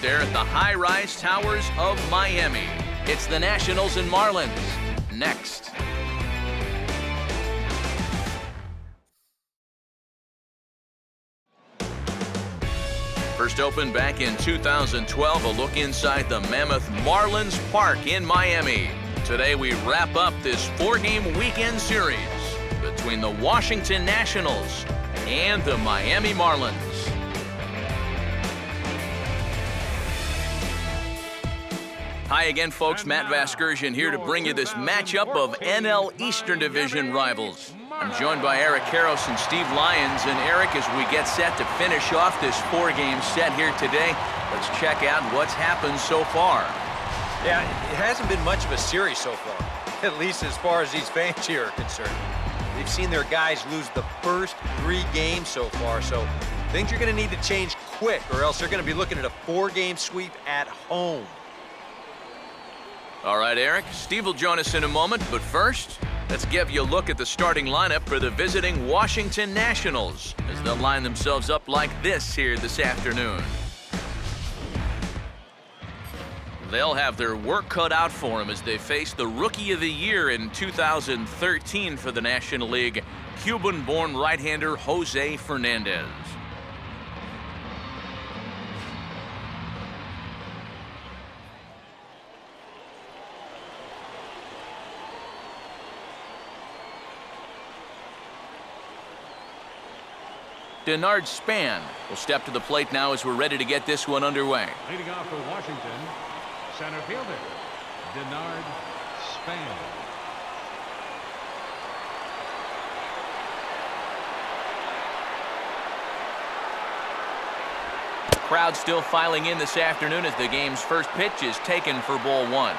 there at the high-rise towers of Miami. It's the Nationals and Marlins. Next. First opened back in 2012, a look inside the mammoth Marlins Park in Miami. Today we wrap up this 4-game weekend series between the Washington Nationals and the Miami Marlins. Hi again, folks. Matt Vasgersian here to bring you this matchup of NL Eastern Division rivals. I'm joined by Eric Karros and Steve Lyons. And Eric, as we get set to finish off this 4-game set here today, let's check out what's happened so far. Yeah, it hasn't been much of a series so far, at least as far as these fans here are concerned. They've seen their guys lose the first 3 games so far, so things are going to need to change quick, or else they're going to be looking at a 4-game sweep at home. All right, Eric, Steve will join us in a moment, but first, let's give you a look at the starting lineup for the visiting Washington Nationals as they'll line themselves up like this here this afternoon. They'll have their work cut out for them as they face the Rookie of the Year in 2013 for the National League, Cuban-born right-hander Jose Fernandez. Denard Span will step to the plate now as we're ready to get this one underway. Leading off for Washington, center fielder, Denard Span. Crowd still filing in this afternoon as the game's first pitch is taken for ball 1.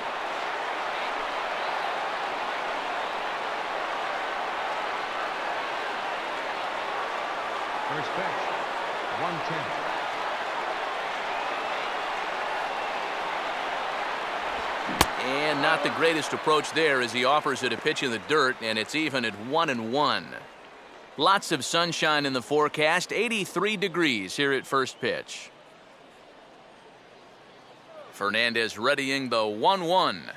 First pitch, 110. And not the greatest approach there as he offers it a pitch in the dirt, and it's even at 1-1. Lots of sunshine in the forecast, 83 degrees here at first pitch. Fernandez readying the 1-1.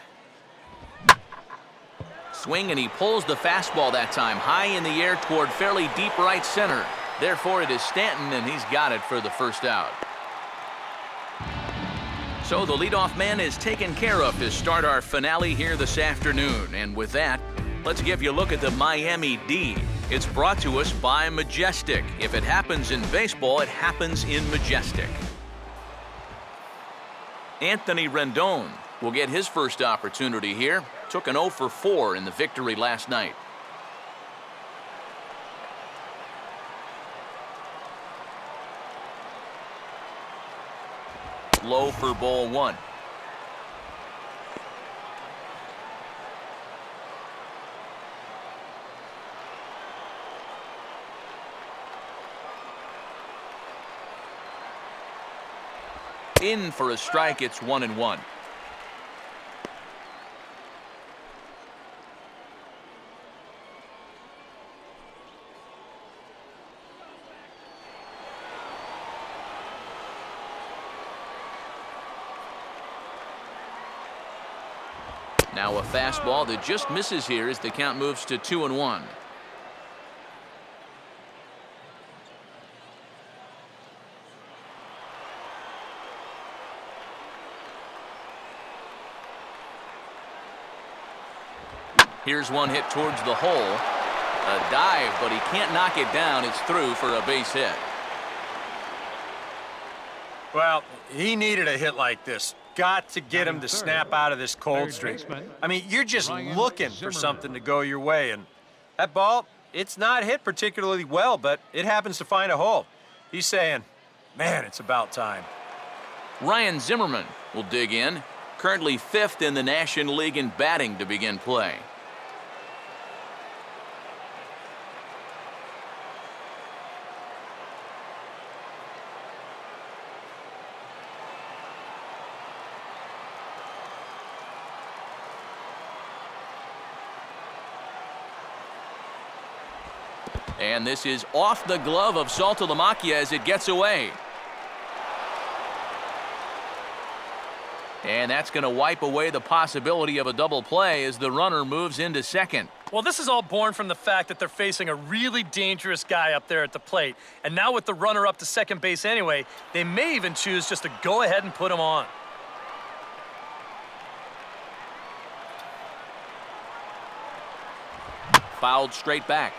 Swing, and he pulls the fastball that time high in the air toward fairly deep right center. Therefore, it is Stanton, and he's got it for the first out. So the leadoff man is taken care of to start our finale here this afternoon. And with that, let's give you a look at the Miami D. It's brought to us by Majestic. If it happens in baseball, it happens in Majestic. Anthony Rendon will get his first opportunity here. Took an 0 for 4 in the victory last night. Low for ball 1. In for a strike, it's 1-1. Now a fastball that just misses here as the count moves to 2-1. Here's one hit towards the hole. A dive, but he can't knock it down. It's through for a base hit. Well, he needed a hit like this. Got to get him to snap out of this cold streak. I mean, you're just looking for something to go your way, and that ball, it's not hit particularly well, but it happens to find a hole. He's saying, man, it's about time. Ryan Zimmerman will dig in, currently 5th in the National League in batting to begin play. And this is off the glove of Saltalamacchia as it gets away. And that's going to wipe away the possibility of a double play as the runner moves into second. Well, this is all born from the fact that they're facing a really dangerous guy up there at the plate. And now with the runner up to second base anyway, they may even choose just to go ahead and put him on. Fouled straight back.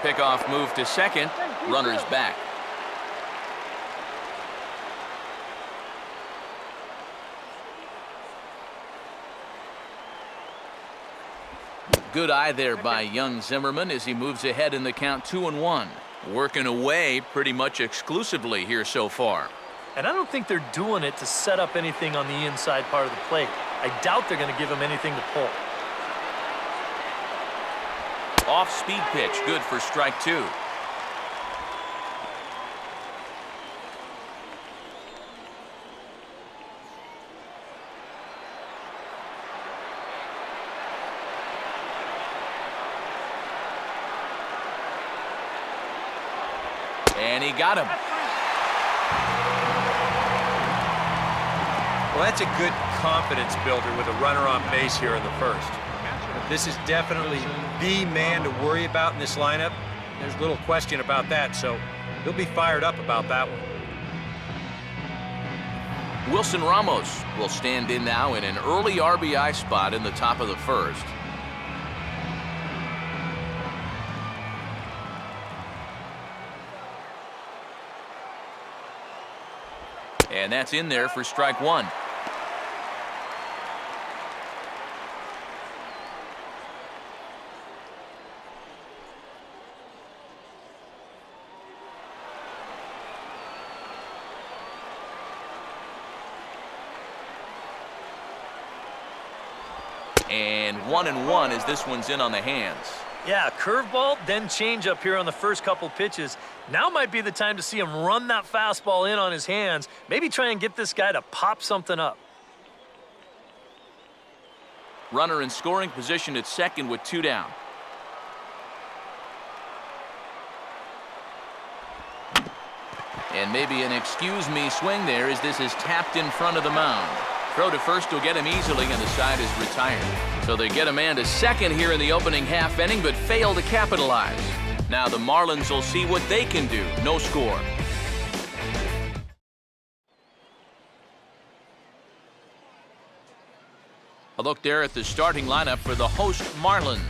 Pickoff move to second. Runner's back. Good eye there by young Zimmerman as he moves ahead in the count 2-1. Working away pretty much exclusively here so far. And I don't think they're doing it to set up anything on the inside part of the plate. I doubt they're going to give him anything to pull. Off-speed pitch, good for strike 2. And he got him. Well, that's a good confidence builder with a runner on base here in the first. This is definitely the man to worry about in this lineup. There's little question about that, so he'll be fired up about that one. Wilson Ramos will stand in now in an early RBI spot in the top of the first. And that's in there for strike 1. And 1-1 as this one's in on the hands. Yeah, curveball, then changeup here on the first couple pitches. Now might be the time to see him run that fastball in on his hands. Maybe try and get this guy to pop something up. Runner in scoring position at second with 2 down. And maybe an excuse me swing there as this is tapped in front of the mound. Throw to first will get him easily, and the side is retired. So they get a man to second here in the opening half inning, but fail to capitalize. Now the Marlins will see what they can do. No score. A look there at the starting lineup for the host Marlins.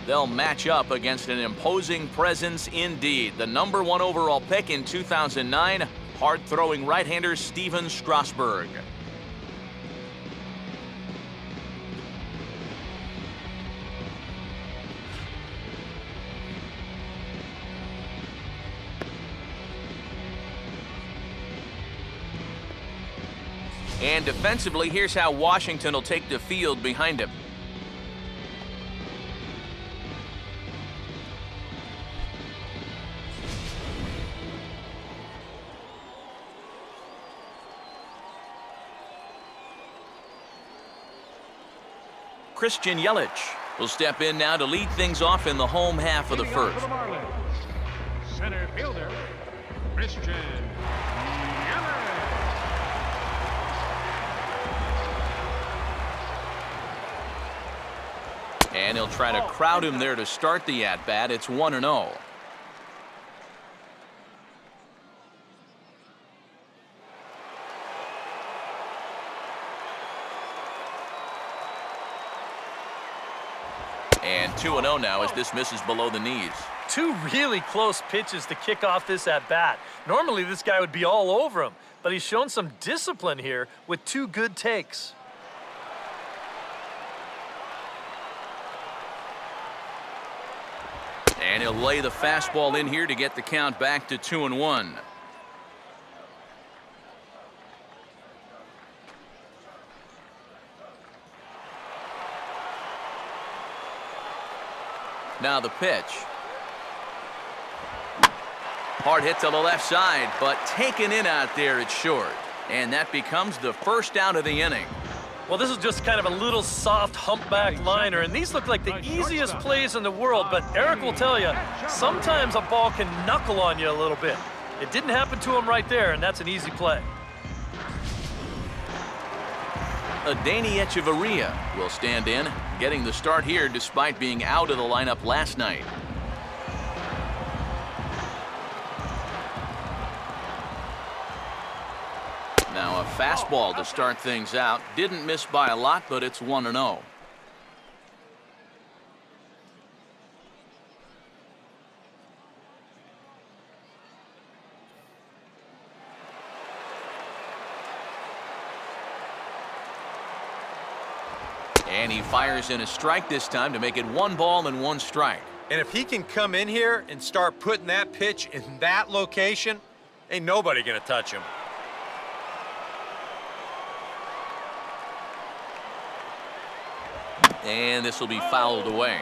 They'll match up against an imposing presence indeed. The #1 overall pick in 2009, hard-throwing right-hander Steven Strasburg. And defensively, here's how Washington will take the field behind him. Christian Yelich will step in now to lead things off in the home half of the first. For the Marlins, center fielder, Christian Yelich. And he'll try to crowd him there to start the at-bat. It's 1-0. And 2-0 now as this misses below the knees. Two really close pitches to kick off this at-bat. Normally this guy would be all over him, but he's shown some discipline here with 2 good takes. And he'll lay the fastball in here to get the count back to 2-1. Now the pitch. Hard hit to the left side, but taken in out there, it's short. And that becomes the first out of the inning. Well, this is just kind of a little soft humpback liner, and these look like the easiest plays in the world, but Eric will tell you, sometimes a ball can knuckle on you a little bit. It didn't happen to him right there, and that's an easy play. Adeiny Echeverria will stand in, getting the start here despite being out of the lineup last night. Now a fastball to start things out. Didn't miss by a lot, but it's 1-0. And he fires in a strike this time to make it 1 ball and 1 strike. And if he can come in here and start putting that pitch in that location, ain't nobody gonna touch him. And this will be fouled away.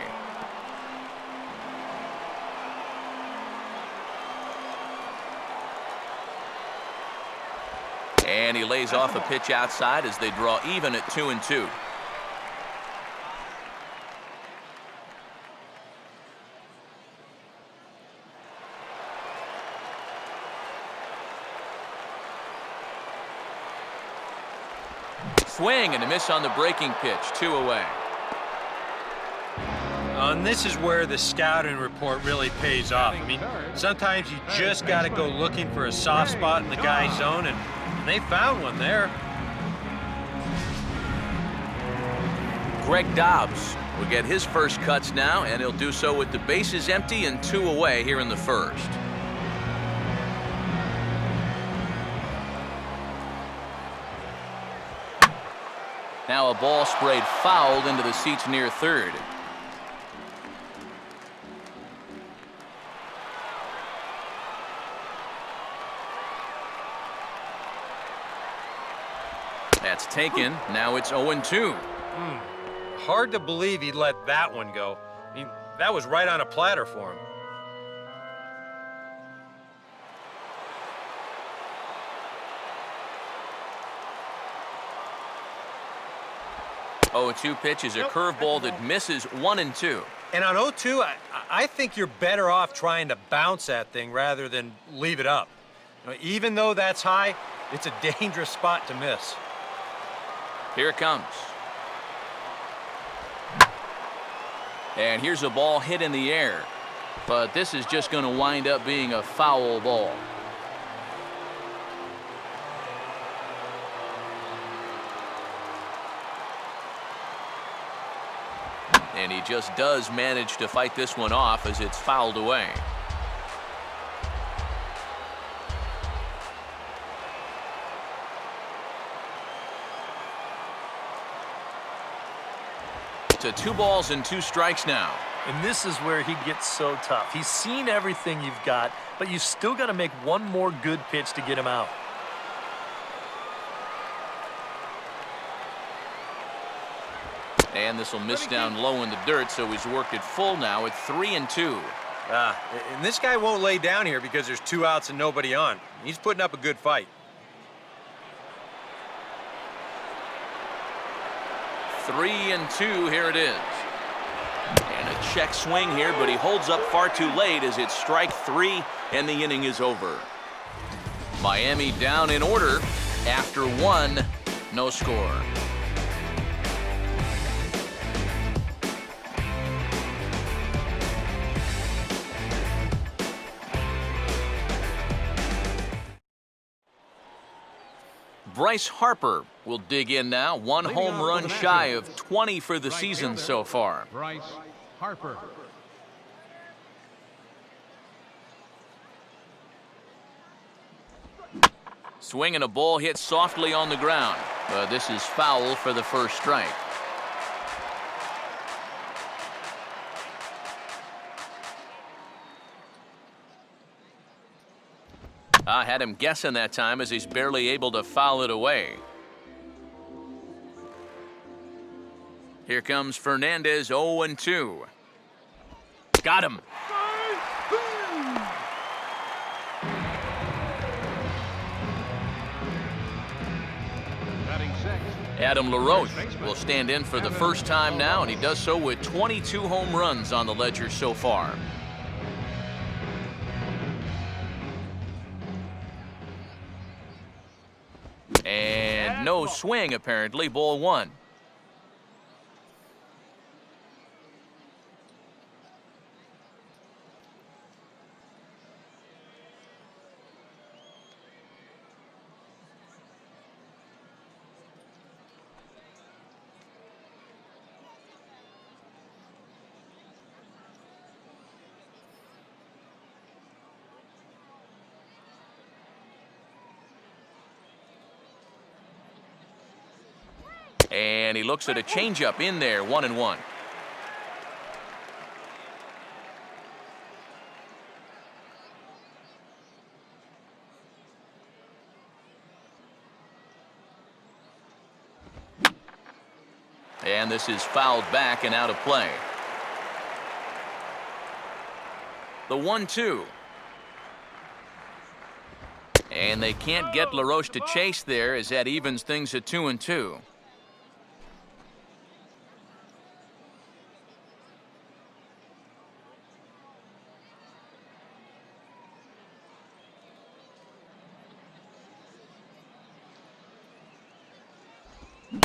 And he lays off a pitch outside as they draw even at 2-2. Swing and a miss on the breaking pitch, 2 away. And this is where the scouting report really pays off. I mean, sometimes you just got to go looking for a soft spot in the guy's zone, and they found one there. Greg Dobbs will get his first cuts now, and he'll do so with the bases empty and 2 away here in the first. Now a ball sprayed fouled into the seats near third. That's taken. Now it's 0-2. Hard to believe he let that one go. I mean, that was right on a platter for him. Oh, 2 pitch is a curveball that misses 1-2. And on 0-2, I think you're better off trying to bounce that thing rather than leave it up. You know, even though that's high, it's a dangerous spot to miss. Here it comes. And here's a ball hit in the air. But this is just going to wind up being a foul ball. And he just does manage to fight this one off as it's fouled away. To 2 balls and 2 strikes now. And this is where he gets so tough. He's seen everything you've got, but you've still got to make one more good pitch to get him out. And this will miss down low in the dirt, so he's worked it full now at 3-2. And this guy won't lay down here because there's 2 outs and nobody on. He's putting up a good fight. 3-2, here it is. And a check swing here, but he holds up far too late as it's strike 3 and the inning is over. Miami down in order after 1, no score. Bryce Harper will dig in now. 1 home run shy of 20 for the season so far. Bryce Harper. Swing and a ball hit softly on the ground. But this is foul for the first strike. I had him guessing that time as he's barely able to foul it away. Here comes Fernandez, 0-2. Got him. Adam LaRoche will stand in for the first time now, and he does so with 22 home runs on the ledger so far. And no swing, apparently. Ball one. And he looks at a changeup in there, 1-1. And this is fouled back and out of play. The 1-2. And they can't get LaRoche to chase there as that evens things at 2-2.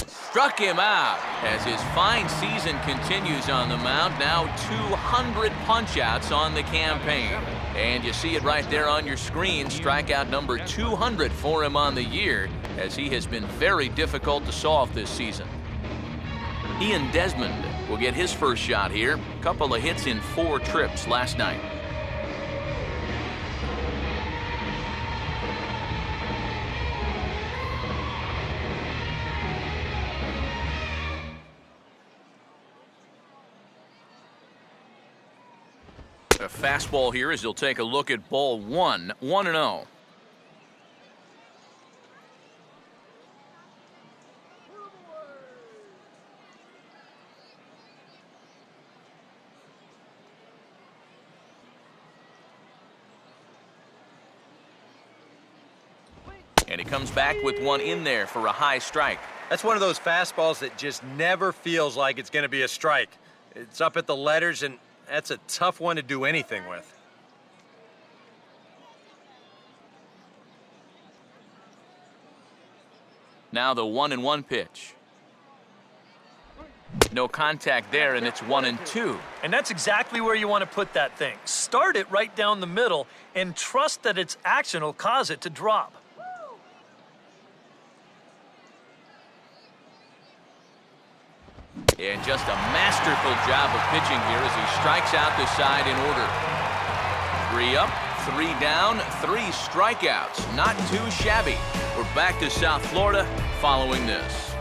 Struck him out as his fine season continues on the mound. Now 200 punch-outs on the campaign. And you see it right there on your screen. Strikeout number 200 for him on the year, as he has been very difficult to solve this season. Ian Desmond will get his first shot here. Couple of hits in 4 trips last night. A fastball here as he'll take a look at ball one, 1-0. And he comes back with one in there for a high strike. That's one of those fastballs that just never feels like it's going to be a strike. It's up at the letters, and that's a tough one to do anything with. Now the 1-1 pitch. No contact there, and it's 1-2. And that's exactly where you want to put that thing. Start it right down the middle and trust that its action will cause it to drop. And just a masterful job of pitching here as he strikes out the side in order. 3 up, 3 down, 3 strikeouts. Not too shabby. We're back to South Florida following this.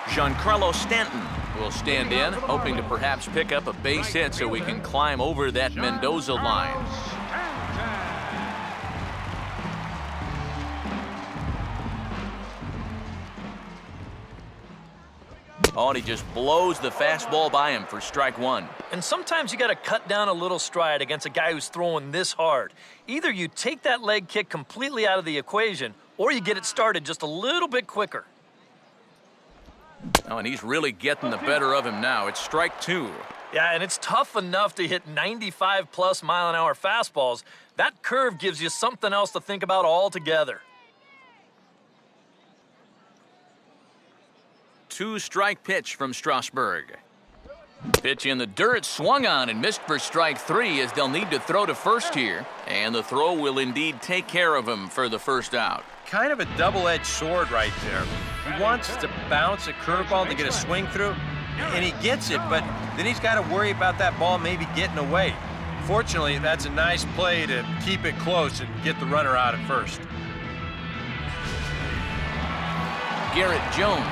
Giancarlo Stanton will stand in, hoping to perhaps pick up a base hit so we can climb over that Mendoza line. Oh, and he just blows the fastball by him for strike 1. And sometimes you got to cut down a little stride against a guy who's throwing this hard. Either you take that leg kick completely out of the equation, or you get it started just a little bit quicker. Oh, and he's really getting the better of him now. It's strike 2. Yeah, and it's tough enough to hit 95+ mile-an-hour fastballs. That curve gives you something else to think about altogether. 2-strike pitch from Strasburg. Pitch in the dirt, swung on and missed for strike 3 as they'll need to throw to first here. And the throw will indeed take care of him for the first out. Kind of a double-edged sword right there. He wants to bounce a curveball to get a swing through, and he gets it, but then he's got to worry about that ball maybe getting away. Fortunately, that's a nice play to keep it close and get the runner out at first. Garrett Jones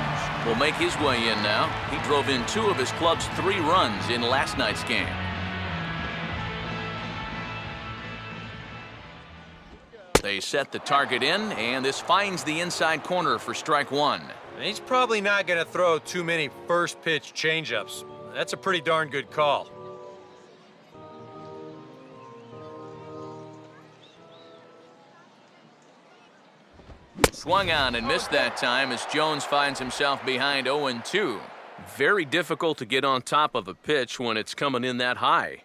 will make his way in now. He drove in 2 of his club's 3 runs in last night's game. They set the target in, and this finds the inside corner for strike 1. He's probably not going to throw too many first-pitch changeups. That's a pretty darn good call. Swung on and missed that time as Jones finds himself behind 0-2. Very difficult to get on top of a pitch when it's coming in that high.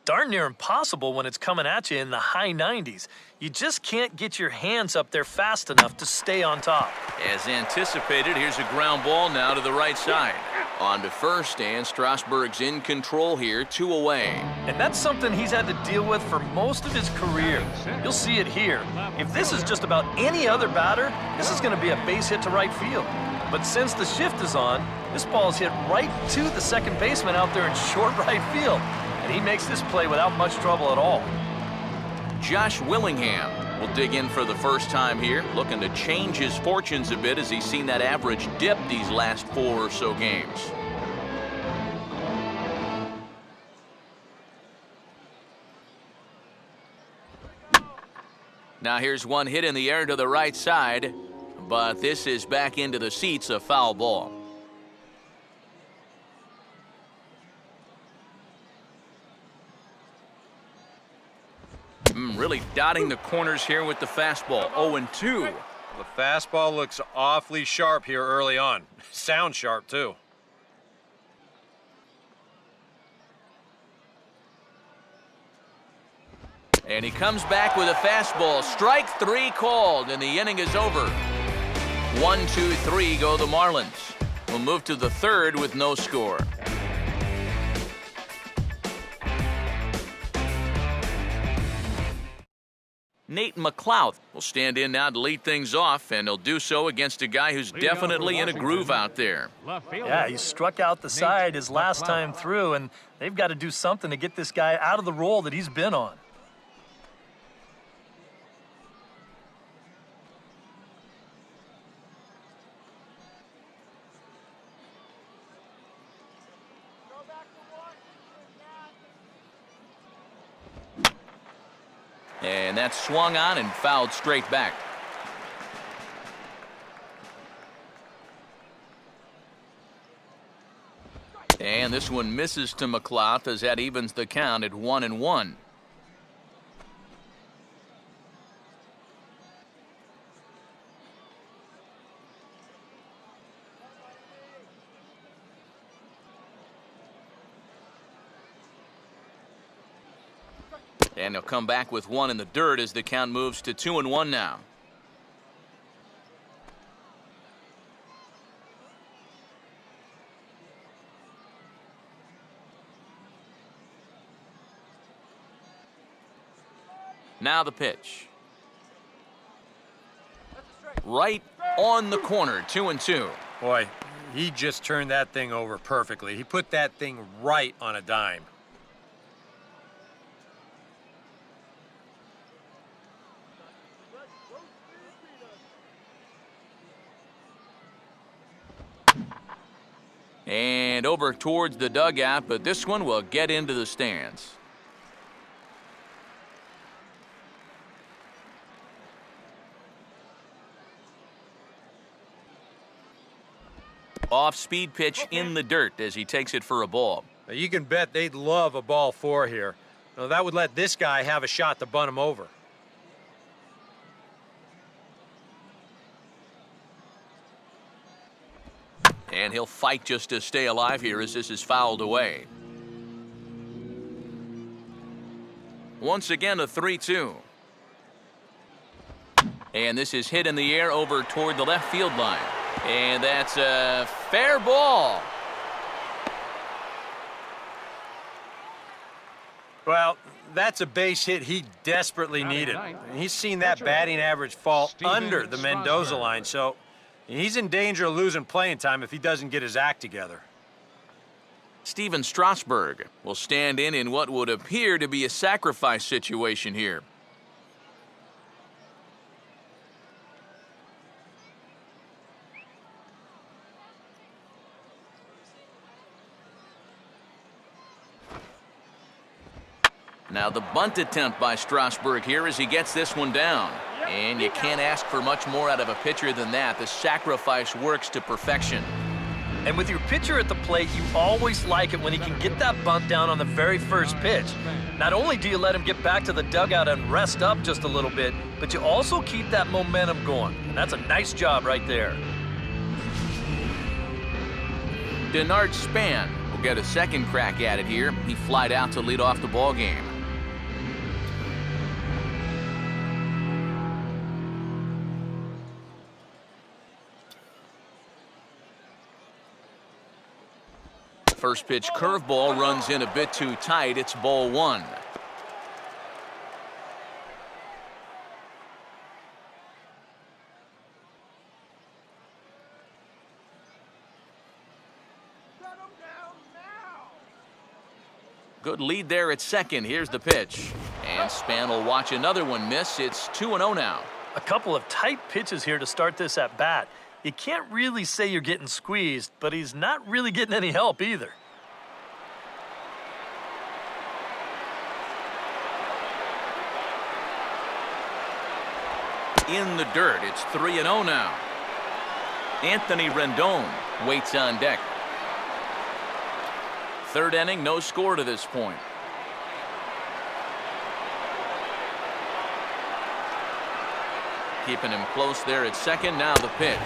Darn near impossible when it's coming at you in the high 90s. You just can't get your hands up there fast enough to stay on top. As anticipated, here's a ground ball now to the right side. On to first, and Strasburg's in control here, 2 away. And that's something he's had to deal with for most of his career. You'll see it here. If this is just about any other batter, this is going to be a base hit to right field. But since the shift is on, this ball is hit right to the second baseman out there in short right field. And he makes this play without much trouble at all. Josh Willingham will dig in for the first time here, looking to change his fortunes a bit as he's seen that average dip these last 4 or so games. Now here's one hit in the air to the right side, but this is back into the seats, a foul ball. Really dotting the corners here with the fastball. 0-2. The fastball looks awfully sharp here early on. Sounds sharp, too. And he comes back with a fastball. Strike 3 called, and the inning is over. 1-2-3 go the Marlins. We'll move to the third with no score. Nate McLeod will stand in now to lead things off, and he'll do so against a guy who's definitely in a groove out there. Yeah, he struck out the side his last time through, and they've got to do something to get this guy out of the role that he's been on. And that's swung on and fouled straight back. And this one misses to McLeod as that evens the count at 1-1. And he'll come back with one in the dirt as the count moves to 2-1 now. Now the pitch. Right on the corner, 2-2. Boy, he just turned that thing over perfectly. He put that thing right on a dime. And over towards the dugout, but this one will get into the stands. Off-speed pitch in the dirt as he takes it for a ball. Now you can bet they'd love a ball 4 here. Now, that would let this guy have a shot to bunt him over. And he'll fight just to stay alive here as this is fouled away. Once again, a 3-2. And this is hit in the air over toward the left field line. And that's a fair ball. Well, that's a base hit he desperately needed. He's seen that batting average fall under the Mendoza line, so he's in danger of losing playing time if he doesn't get his act together. Steven Strasburg will stand in what would appear to be a sacrifice situation here. Now the bunt attempt by Strasburg here as he gets this one down. And you can't ask for much more out of a pitcher than that. The sacrifice works to perfection. And with your pitcher at the plate, you always like it when he can get that bunt down on the very first pitch. Not only do you let him get back to the dugout and rest up just a little bit, but you also keep that momentum going. And that's a nice job right there. Denard Span will get a second crack at it here. He flied out to lead off the ball game. First pitch curveball runs in a bit too tight. It's ball one. Good lead there at second. Here's the pitch. And Span will watch another one miss. It's 2-0 now. A couple of tight pitches here to start this at bat. You can't really say you're getting squeezed, but he's not really getting any help either. In the dirt, it's 3-0 now. Anthony Rendon waits on deck. Third inning, no score to this point. Keeping him close there at second. Now the pitch.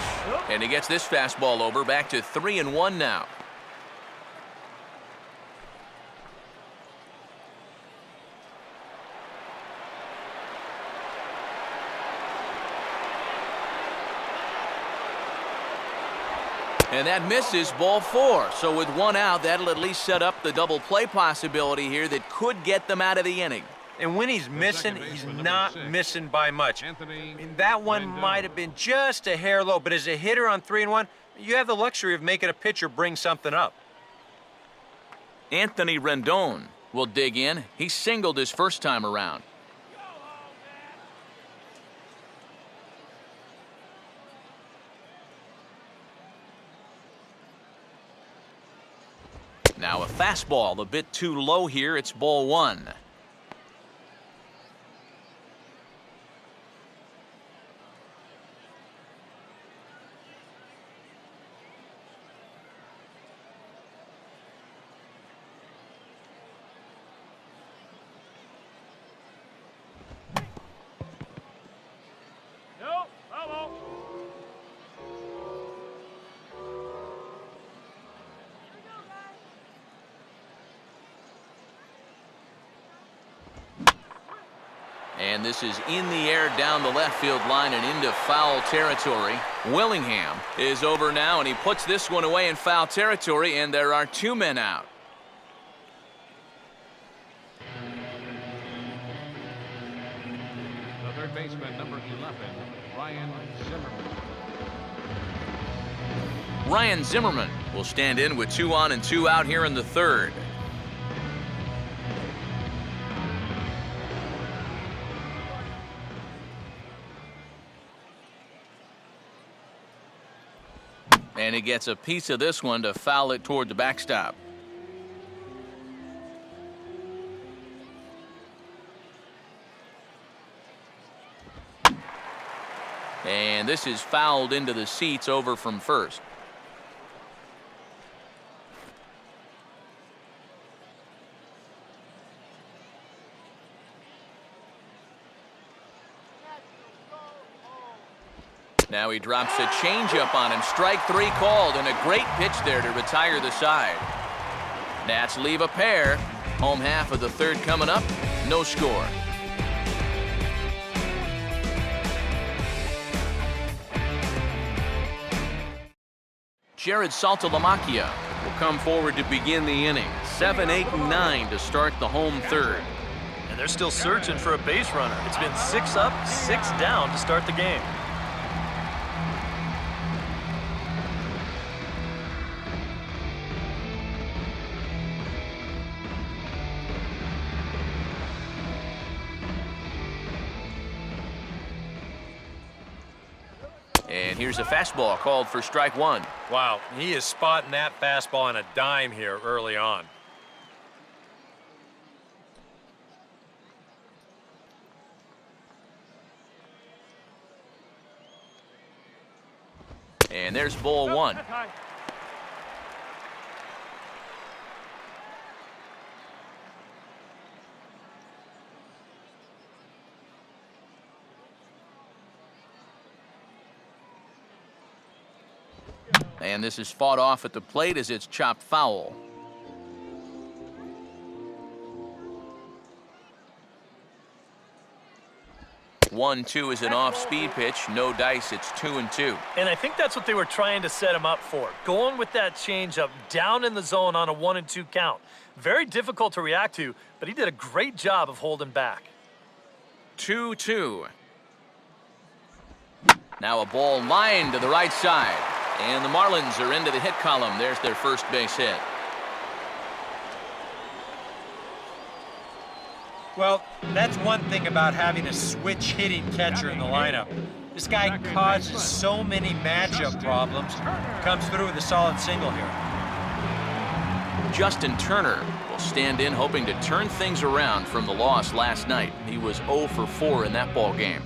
And he gets this fastball over. Back to 3-1 now. And that misses, ball four. So with one out, that'll at least set up the double play possibility here that could get them out of the inning. And when he's missing, he's not missing by much. I mean, that one might have been just a hair low, but as a hitter on 3-1, you have the luxury of making a pitcher bring something up. Anthony Rendon will dig in. He singled his first time around. Now a fastball, a bit too low here. It's ball one. And this is in the air down the left field line and into foul territory. Willingham is over now, and he puts this one away in foul territory, and there are two men out. The third baseman, number 11, Ryan Zimmerman. Ryan Zimmerman will stand in with 2 on and 2 out here in the third. And he gets a piece of this one to foul it toward the backstop. And this is fouled into the seats over from first. Now he drops a changeup on him. Strike three called, and a great pitch there to retire the side. Nats leave a pair. Home half of the third coming up. No score. Jared Saltalamacchia will come forward to begin the inning. 7, 8, and 9 to start the home third. And they're still searching for a base runner. It's been 6 up, 6 down to start the game. And here's a fastball called for strike one. Wow, he is spotting that fastball on a dime here early on. And there's ball one. And this is fought off at the plate as it's chopped foul. 1-2 is an off-speed pitch. No dice. It's 2-2. And I think that's what they were trying to set him up for. Going with that changeup down in the zone on a 1-2 count. Very difficult to react to, but he did a great job of holding back. 2-2. Now a ball lined to the right side. And the Marlins are into the hit column. There's their first base hit. Well, that's one thing about having a switch hitting catcher in the lineup. This guy causes so many matchup problems. Comes through with a solid single here. Justin Turner will stand in hoping to turn things around from the loss last night. He was 0 for 4 in that ball game.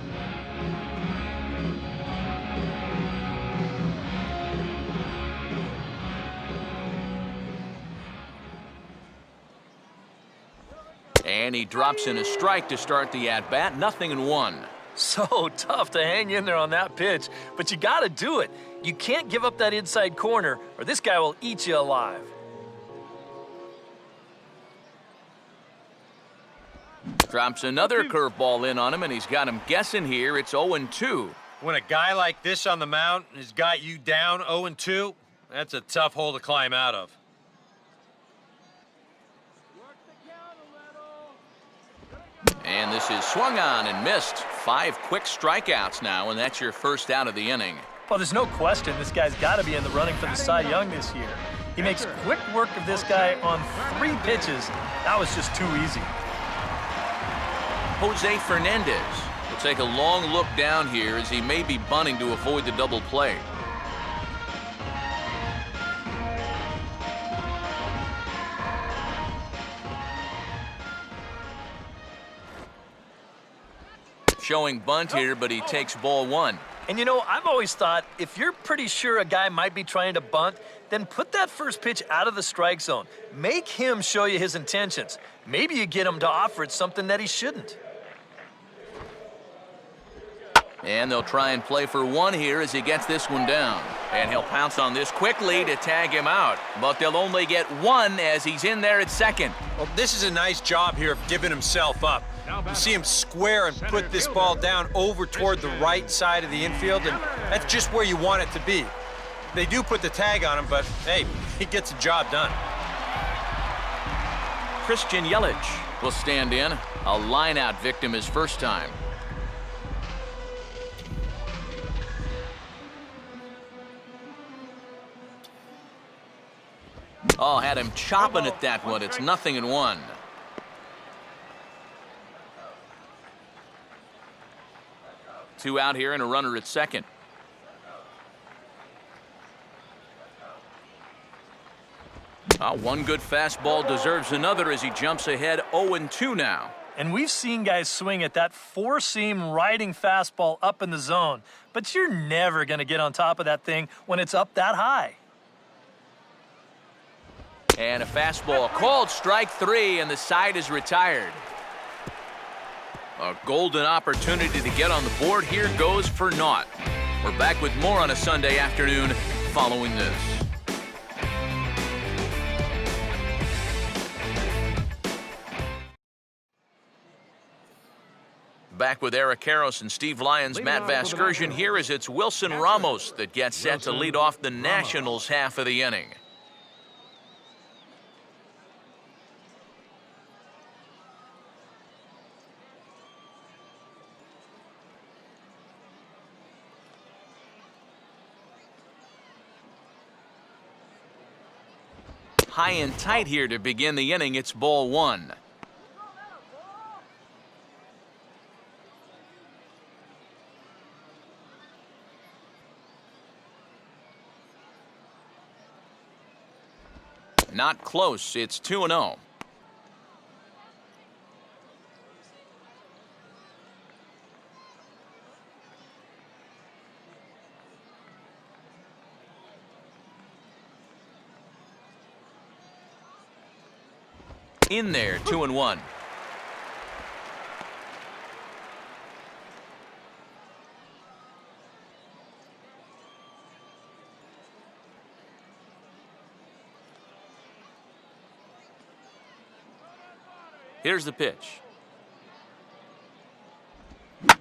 And he drops in a strike to start the at-bat. 0-1. So tough to hang in there on that pitch, but you got to do it. You can't give up that inside corner, or this guy will eat you alive. Drops another curveball in on him, and he's got him guessing here. It's 0-2. When a guy like this on the mound has got you down 0-2, that's a tough hole to climb out of. And this is swung on and missed. 5 quick strikeouts now, and that's your first out of the inning. Well, there's no question this guy's got to be in the running for the Cy Young this year. He makes quick work of this guy on 3 pitches. That was just too easy. Jose Fernandez will take a long look down here as he may be bunting to avoid the double play. Showing bunt here, but he takes ball 1. And you know, I've always thought if you're pretty sure a guy might be trying to bunt, then put that first pitch out of the strike zone. Make him show you his intentions. Maybe you get him to offer it something that he shouldn't. And they'll try and play for 1 here as he gets this one down. And he'll pounce on this quickly to tag him out. But they'll only get 1 as he's in there at second. Well, this is a nice job here of giving himself up. You see him square and put this ball down over toward the right side of the infield, and that's just where you want it to be. They do put the tag on him, but hey, he gets the job done. Christian Yelich will stand in. A line-out victim his first time. Oh, had him chopping at that one. It's 0-1. Two out here and a runner at second. One good fastball deserves another as he jumps ahead 0-2 now. And we've seen guys swing at that 4-seam riding fastball up in the zone, but you're never going to get on top of that thing when it's up that high. And a fastball called strike 3, and the side is retired. A golden opportunity to get on the board here goes for naught. We're back with more on a Sunday afternoon following this. Back with Eric Karros and Steve Lyons, Matt Vasgersian here as it's Wilson Ramos that gets set to lead off the Nationals half of the inning. High and tight here to begin the inning. It's ball 1. Not close. It's 2-0. In there, 2-1. Here's the pitch.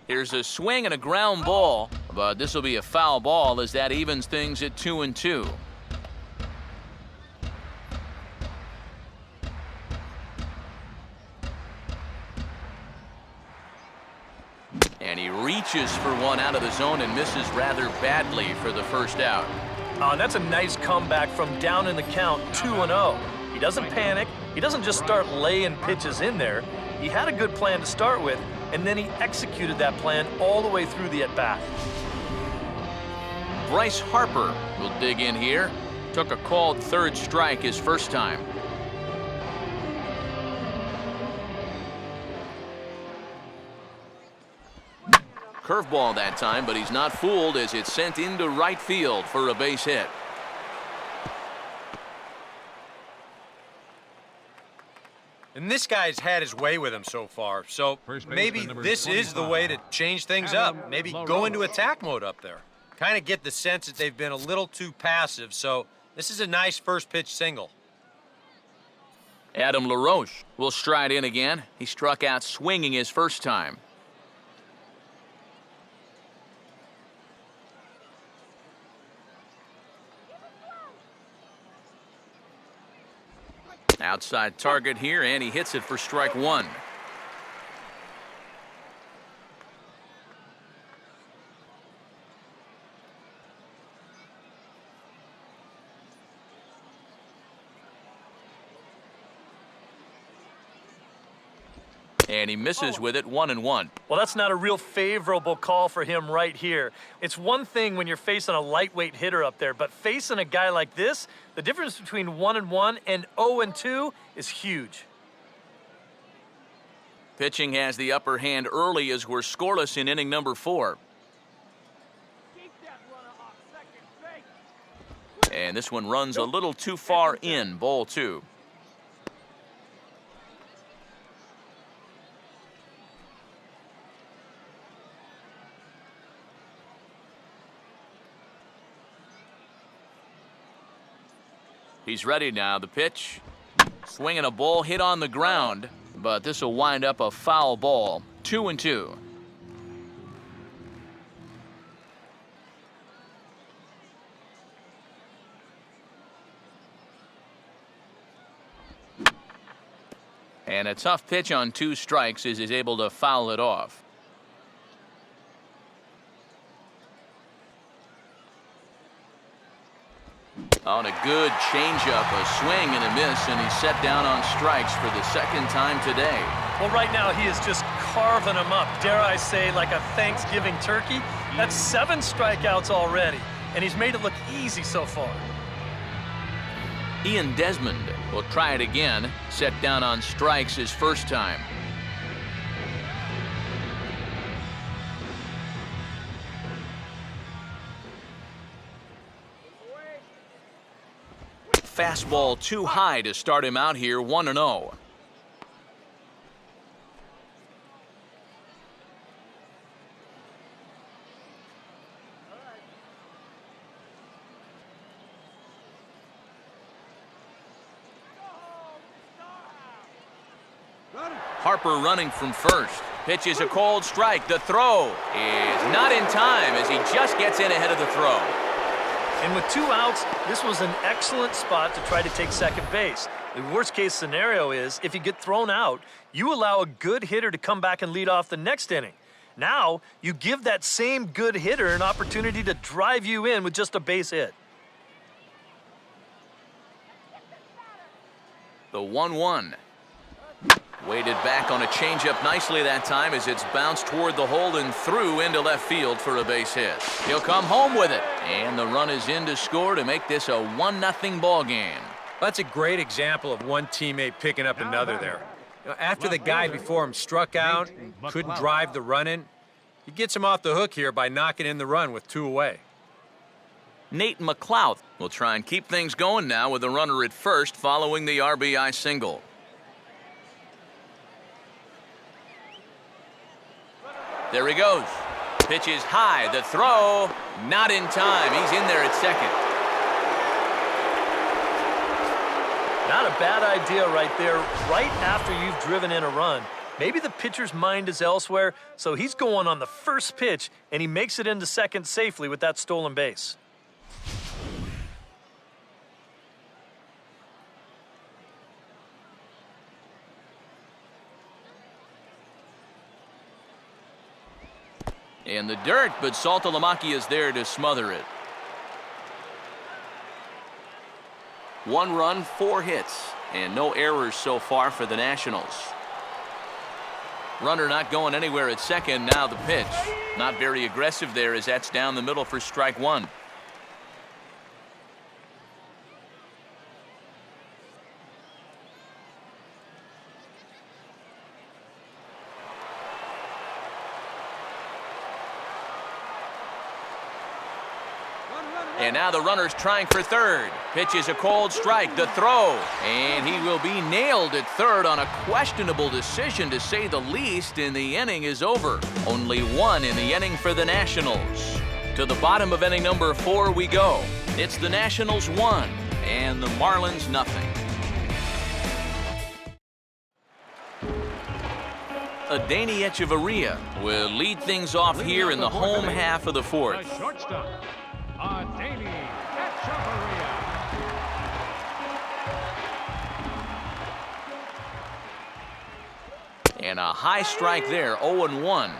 Here's a swing and a ground ball, but this will be a foul ball as that evens things at 2-2. And he reaches for one out of the zone and misses rather badly for the first out. That's a nice comeback from down in the count 2-0. He doesn't panic. He doesn't just start laying pitches in there. He had a good plan to start with, and then he executed that plan all the way through the at-bat. Bryce Harper will dig in here. Took a called third strike his first time. Curveball that time, but he's not fooled as it's sent into right field for a base hit. And this guy's had his way with him so far, so maybe this is the way to change things up. Maybe go into attack mode up there. Kind of get the sense that they've been a little too passive, so this is a nice first pitch single. Adam LaRoche will stride in again. He struck out swinging his first time. Outside target here, and he hits it for strike one. And he misses with it, 1-1. Well, that's not a real favorable call for him right here. It's one thing when you're facing a lightweight hitter up there, but facing a guy like this, the difference between 1-1 and 0-2 is huge. Pitching has the upper hand early as we're scoreless in inning number 4. And this one runs a little too far in, ball 2. He's ready now. The pitch. Swinging a ball hit on the ground, but this will wind up a foul ball. 2-2. And a tough pitch on 2 strikes as he's able to foul it off. On a good changeup, a swing and a miss, and he's set down on strikes for the second time today. Well, right now he is just carving them up. Dare I say, like a Thanksgiving turkey? That's 7 strikeouts already, and he's made it look easy so far. Ian Desmond will try it again, set down on strikes his first time. Fastball too high to start him out here, 1-0. Harper running from first. Pitch is a cold strike. The throw is not in time as he just gets in ahead of the throw. And with 2 outs, this was an excellent spot to try to take second base. The worst case scenario is if you get thrown out, you allow a good hitter to come back and lead off the next inning. Now, you give that same good hitter an opportunity to drive you in with just a base hit. The 1-1. Weighted back on a changeup nicely that time as it's bounced toward the hole and through into left field for a base hit. He'll come home with it, and the run is in to score to make this a 1-0 ball game. That's a great example of one teammate picking up another there. You know, after the guy before him struck out and couldn't drive the run in, he gets him off the hook here by knocking in the run with 2 away. Nate McLouth will try and keep things going now with a runner at first following the RBI single. There he goes. Pitch is high. The throw, not in time. He's in there at second. Not a bad idea right there, right after you've driven in a run. Maybe the pitcher's mind is elsewhere, so he's going on the first pitch, and he makes it into second safely with that stolen base. In the dirt, but Saltalamacchia is there to smother it. 1 run, 4 hits, and no errors so far for the Nationals. Runner not going anywhere at second. Now the pitch. Not very aggressive there as that's down the middle for strike 1. And now the runner's trying for third. Pitch is a cold strike. The throw. And he will be nailed at third on a questionable decision, to say the least, and the inning is over. Only 1 in the inning for the Nationals. To the bottom of inning number 4 we go. It's the Nationals 1 and the Marlins nothing. Adeiny Echeverria will lead things off here in the home half of the 4th. The shortstop, Adeiny Echeverria. And a high strike there, 0-1.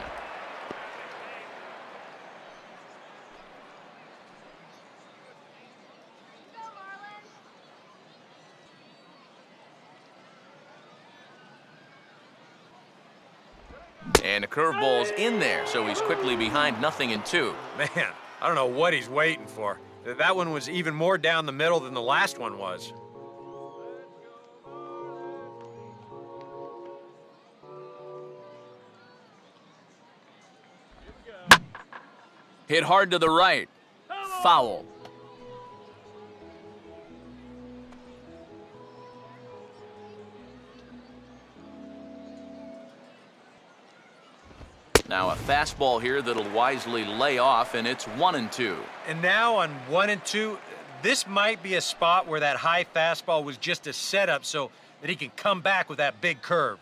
And the curveball's in there, so he's quickly behind 0-2. Man, I don't know what he's waiting for. That one was even more down the middle than the last one was. Hit hard to the right. Foul. Now a fastball here that'll wisely lay off, and it's 1-2. And now on 1-2, this might be a spot where that high fastball was just a setup so that he can come back with that big curve.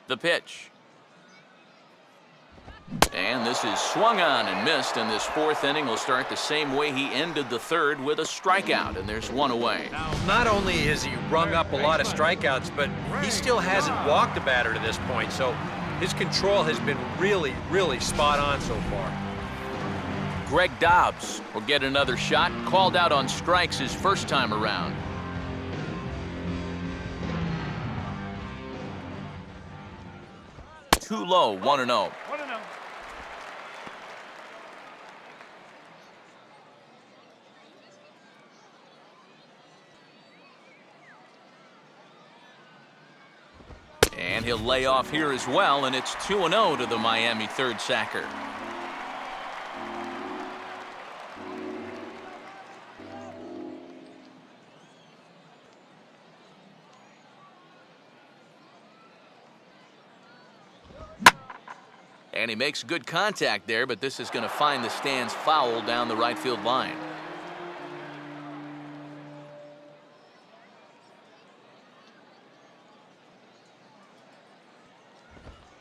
The pitch. And this is swung on and missed, and this 4th inning will start the same way he ended the 3rd, with a strikeout, and there's 1 away. Not only has he rung up a lot of strikeouts, but he still hasn't walked a batter to this point, so his control has been really, really spot on so far. Greg Dobbs will get another shot, called out on strikes his first time around. Too low, 1-0. And he'll lay off here as well, and it's 2-0 to the Miami 3rd sacker. And he makes good contact there, but this is going to find the stands foul down the right field line.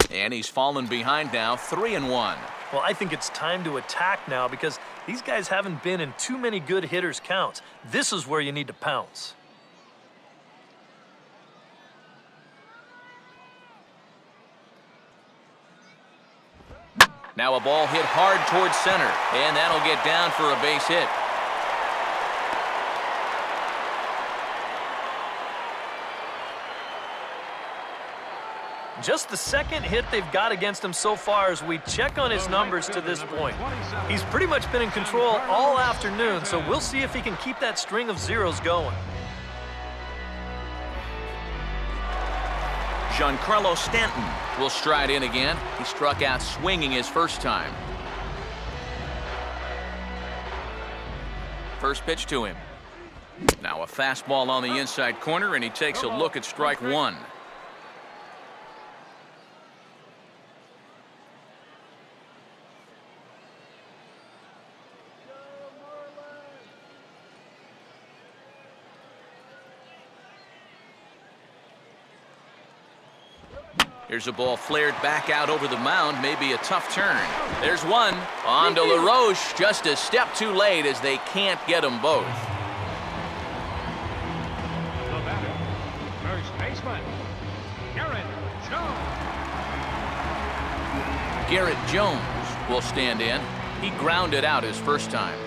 And he's fallen behind now, 3-1. Well, I think it's time to attack now because these guys haven't been in too many good hitters' counts. This is where you need to pounce. Now a ball hit hard towards center, and that'll get down for a base hit. Just the second hit they've got against him so far as we check on his numbers to this point. He's pretty much been in control all afternoon, so we'll see if he can keep that string of zeros going. Giancarlo Stanton will stride in again. He struck out swinging his first time. First pitch to him. Now a fastball on the inside corner, and he takes a look at strike 1. Here's a ball flared back out over the mound, maybe a tough turn. There's one. On to LaRoche, just a step too late as they can't get them both. The batter, first baseman, Garrett Jones. Garrett Jones will stand in. He grounded out his first time.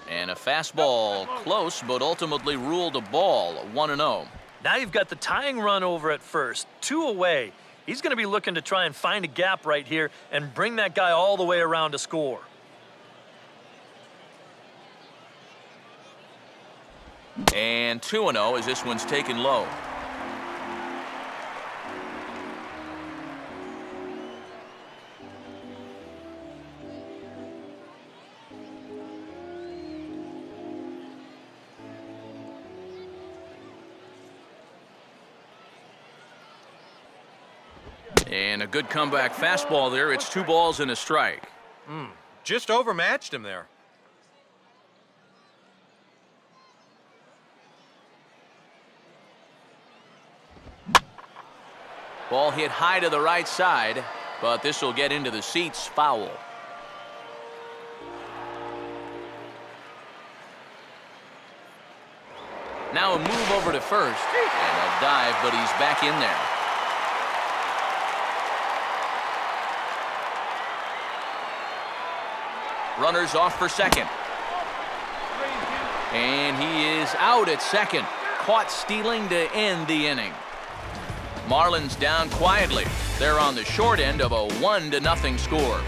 And a fastball close, but ultimately ruled a ball, 1-0. Now you've got the tying run over at first, 2 away. He's going to be looking to try and find a gap right here and bring that guy all the way around to score. And 2-0 as this one's taken low. And a good comeback fastball there. It's 2 balls and a strike. Just overmatched him there. Ball hit high to the right side, but this will get into the seats, foul. Now a move over to first, and a dive, but he's back in there. Runners off for second. And he is out at second. Caught stealing to end the inning. Marlins down quietly. They're on the short end of a 1-0 score.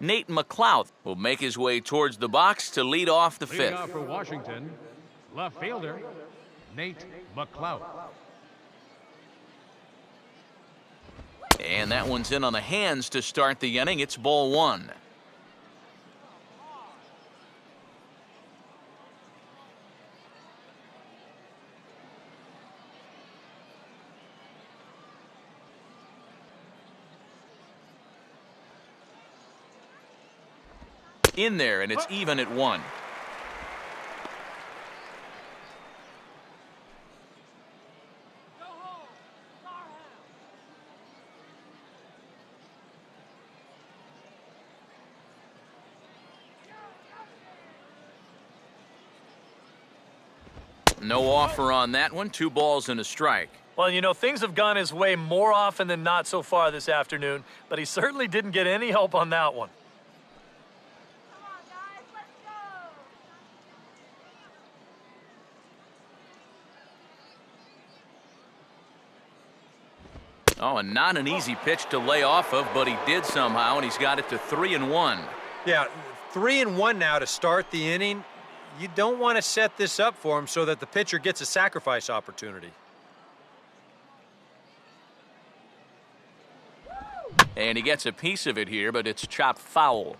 Nate McLouth will make his way towards the box to lead off the Leading fifth. off for Washington, left fielder, Nate McLouth. And that one's in on the hands to start the inning. It's ball 1. In there, and it's even at 1. No offer on that one. 2 balls and a strike. Well, you know, things have gone his way more often than not so far this afternoon, but he certainly didn't get any help on that one. Oh, and not an easy pitch to lay off of, but he did somehow, and he's got it to 3-1. Yeah, 3-1 now to start the inning. You don't want to set this up for him so that the pitcher gets a sacrifice opportunity. And he gets a piece of it here, but it's chopped foul.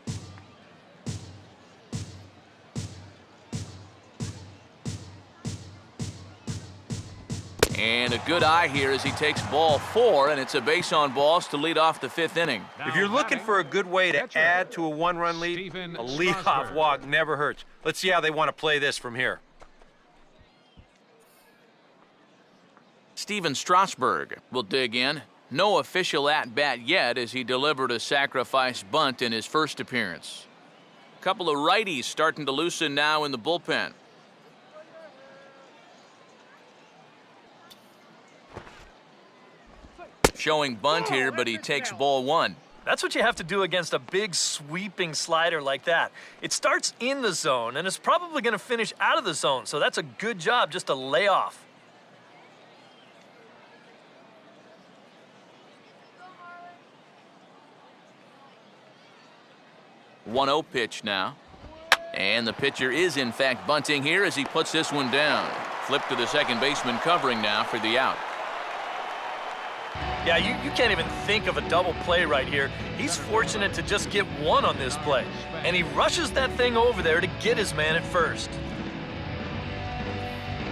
And a good eye here as he takes ball 4, and it's a base on balls to lead off the 5th inning. If you're looking for a good way to add to a 1-run lead, a leadoff walk never hurts. Let's see how they want to play this from here. Steven Strasburg will dig in. No official at-bat yet as he delivered a sacrifice bunt in his first appearance. A couple of righties starting to loosen now in the bullpen. Showing bunt here, but he takes ball 1. That's what you have to do against a big sweeping slider like that. It starts in the zone, and it's probably going to finish out of the zone, so that's a good job just to lay off. 1-0 pitch now. And the pitcher is, in fact, bunting here as he puts this one down. Flip to the second baseman covering now for the out. Yeah, you can't even think of a double play right here. He's fortunate to just get one on this play. And he rushes that thing over there to get his man at first.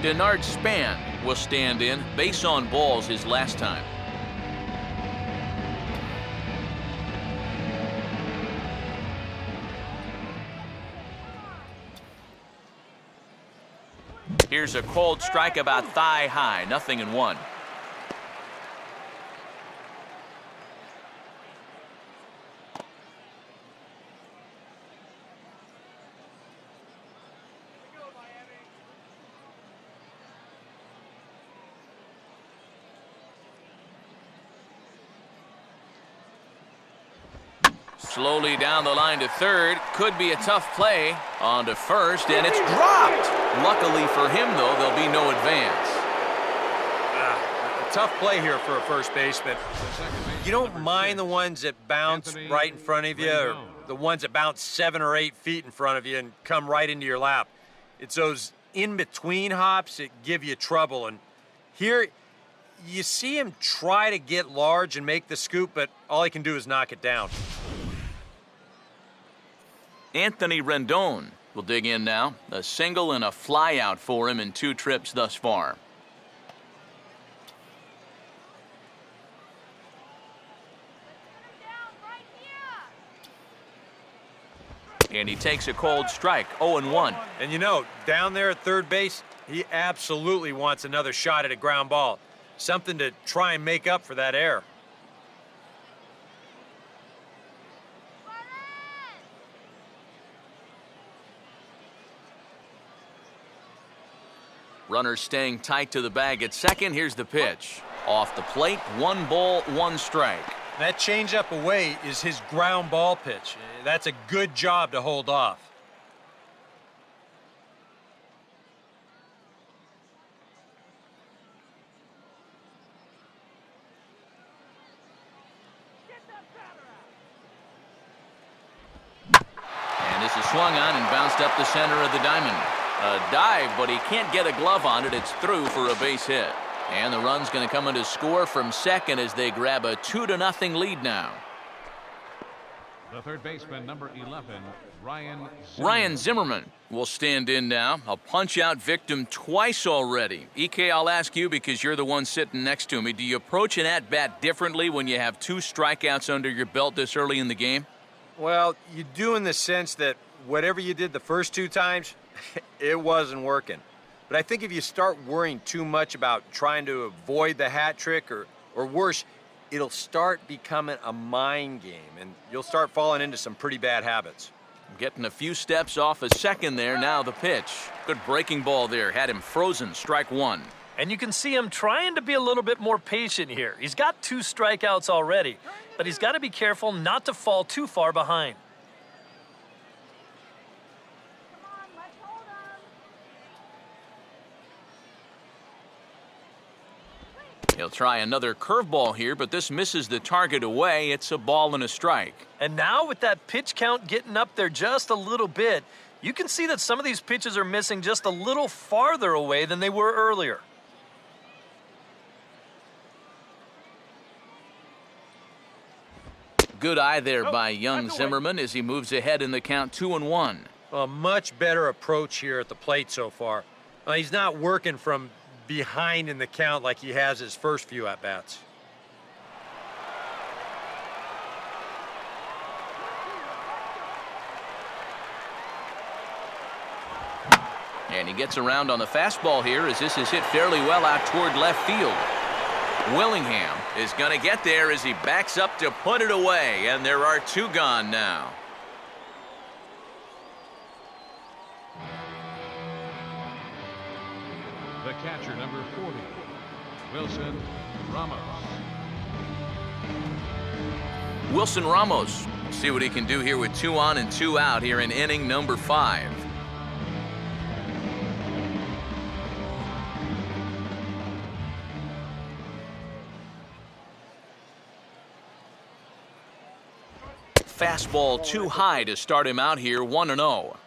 Denard Span will stand in. Base on balls his last time. Here's a cold strike about thigh high, 0-1. Slowly down the line to third. Could be a tough play. On to first, and it's dropped. Luckily for him, though, there'll be no advance. A tough play here for a first baseman. You don't mind the ones that bounce right in front of you, or the ones that bounce 7 or 8 feet in front of you and come right into your lap. It's those in-between hops that give you trouble. And here, you see him try to get large and make the scoop, but all he can do is knock it down. Anthony Rendon will dig in now. A single and a fly out for him in 2 trips thus far. And he takes a cold strike, 0-1. And you know, down there at third base, he absolutely wants another shot at a ground ball. Something to try and make up for that error. Runner staying tight to the bag at second. Here's the pitch. Off the plate, 1 ball, 1 strike. That changeup away is his ground ball pitch. That's a good job to hold off. And this is swung on and bounced up the center of the diamond. A dive, but he can't get a glove on it. It's through for a base hit. And the run's going to come in to score from second as they grab a 2-0 lead now. The third baseman, number 11, Ryan Zimmerman will stand in now. A punch-out victim twice already. EK, I'll ask you because you're the one sitting next to me. Do you approach an at-bat differently when you have 2 strikeouts under your belt this early in the game? Well, you do in the sense that whatever you did the first 2 times, it wasn't working. But I think if you start worrying too much about trying to avoid the hat trick or worse, it'll start becoming a mind game, and you'll start falling into some pretty bad habits. Getting a few steps off a second there. Now the pitch. Good breaking ball there. Had him frozen. Strike 1. And you can see him trying to be a little bit more patient here. He's got 2 strikeouts already, but he's got to be careful not to fall too far behind. He'll try another curveball here, but this misses the target away. It's a ball and a strike. And now with that pitch count getting up there just a little bit, you can see that some of these pitches are missing just a little farther away than they were earlier. Good eye there by young Zimmerman as he moves ahead in the count 2-1. A much better approach here at the plate so far. He's not working from behind in the count like he has his first few at-bats. And he gets around on the fastball here as this is hit fairly well out toward left field. Willingham is going to get there as he backs up to put it away, and there are 2 gone now. the catcher, number 40, Wilson Ramos. Wilson Ramos. See what he can do here with 2 on and 2 out here in inning number 5. Fastball too high to start him out here, 1-0.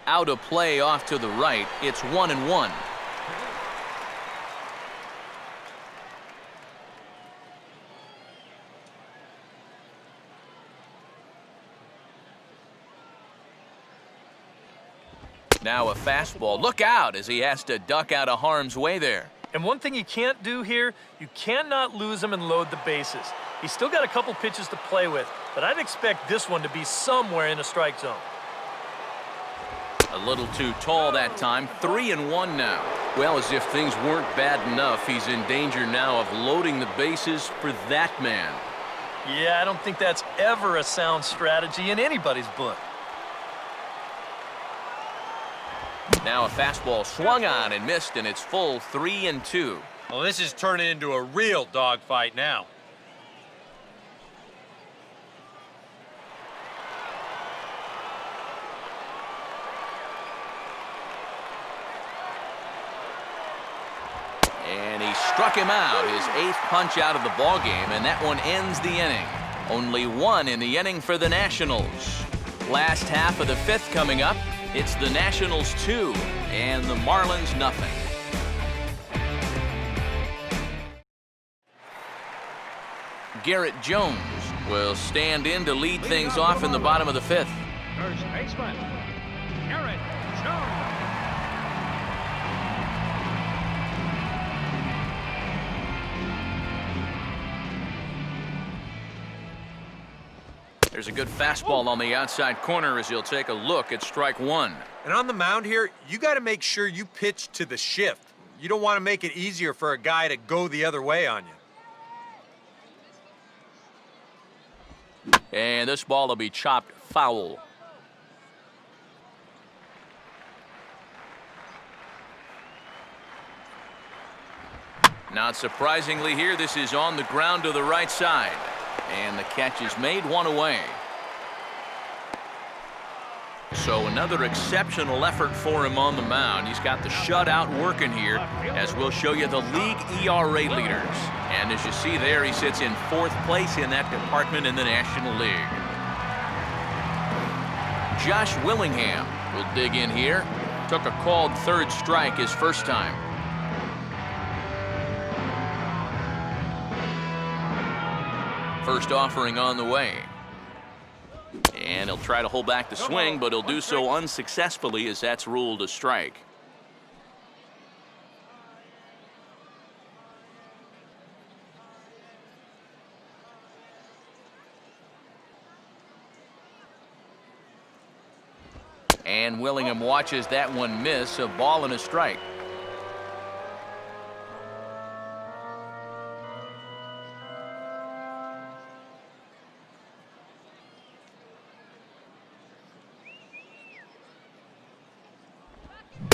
Out of play off to the right. It's 1-1. Now a fastball. Look out as he has to duck out of harm's way there. And one thing you can't do here, you cannot lose him and load the bases. He's still got a couple pitches to play with, but I'd expect this one to be somewhere in the strike zone. A little too tall that time. 3-1 now. Well, as if things weren't bad enough, he's in danger now of loading the bases for that man. Yeah, I don't think that's ever a sound strategy in anybody's book. Now a fastball swung on and missed, and it's full 3-2. Well, this is turning into a real dogfight now. And he struck him out, his 8th punch out of the ballgame, and that one ends the inning. Only one in the inning for the Nationals. Last half of the 5th coming up. It's the Nationals 2 and the Marlins nothing. Garrett Jones will stand in to lead things off in the bottom of the 5th. First baseman, Garrett Jones. There's a good fastball on the outside corner as he'll take a look at strike one. And on the mound here, you got to make sure you pitch to the shift. You don't want to make it easier for a guy to go the other way on you. And this ball will be chopped foul. Not surprisingly here, this is on the ground to the right side. And the catch is made, one away. So another exceptional effort for him on the mound. He's got the shutout working here, as we'll show you the league ERA leaders. And as you see there, he sits in 4th place in that department in the National League. Josh Willingham will dig in here. Took a called 3rd strike his first time. First offering on the way. And he'll try to hold back the swing, but he'll do so unsuccessfully as that's ruled a strike. And Willingham watches that one miss, a ball and a strike.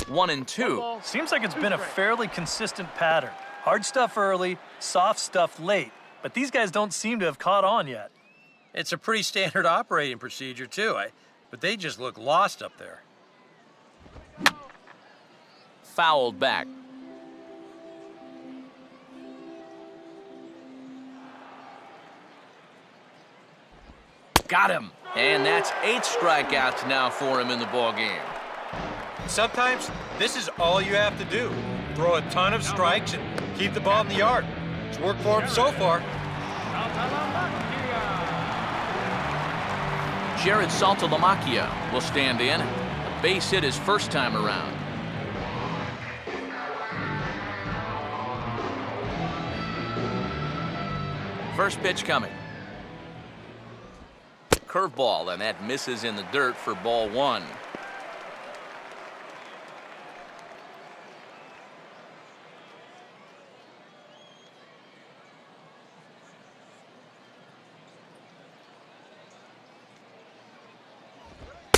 One and two. Seems like it's been a fairly consistent pattern. Hard stuff early, soft stuff late. But these guys don't seem to have caught on yet. It's a pretty standard operating procedure, too. But they just look lost up there. Fouled back. Got him. And that's 8 strikeouts now for him in the ballgame. Sometimes this is all you have to do. Throw a ton of strikes and keep the ball in the yard. It's worked for him so far. Jared Saltalamacchia will stand in. A base hit his first time around. First pitch coming. Curveball, and that misses in the dirt for ball 1.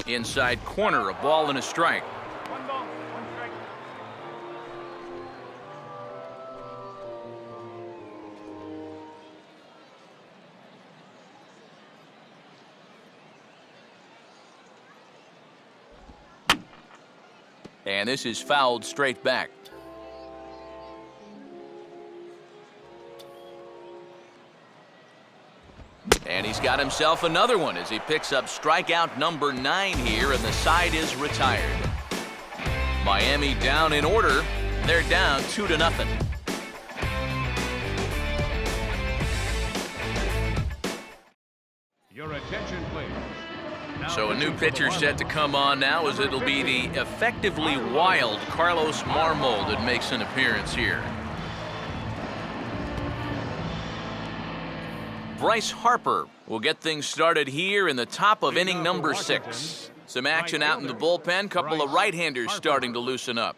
Inside corner, a ball and a strike. One ball, one strike. And this is fouled straight back. And he's got himself another one as he picks up strikeout number 9 here, and the side is retired. Miami down in order. They're down 2-0. Your attention, please. Now So a new pitcher set to come on now, as it'll be the effectively wild Carlos Marmol that makes an appearance here. Bryce Harper will get things started here in the top of inning number 6. Some action out in the bullpen, couple of right-handers starting to loosen up.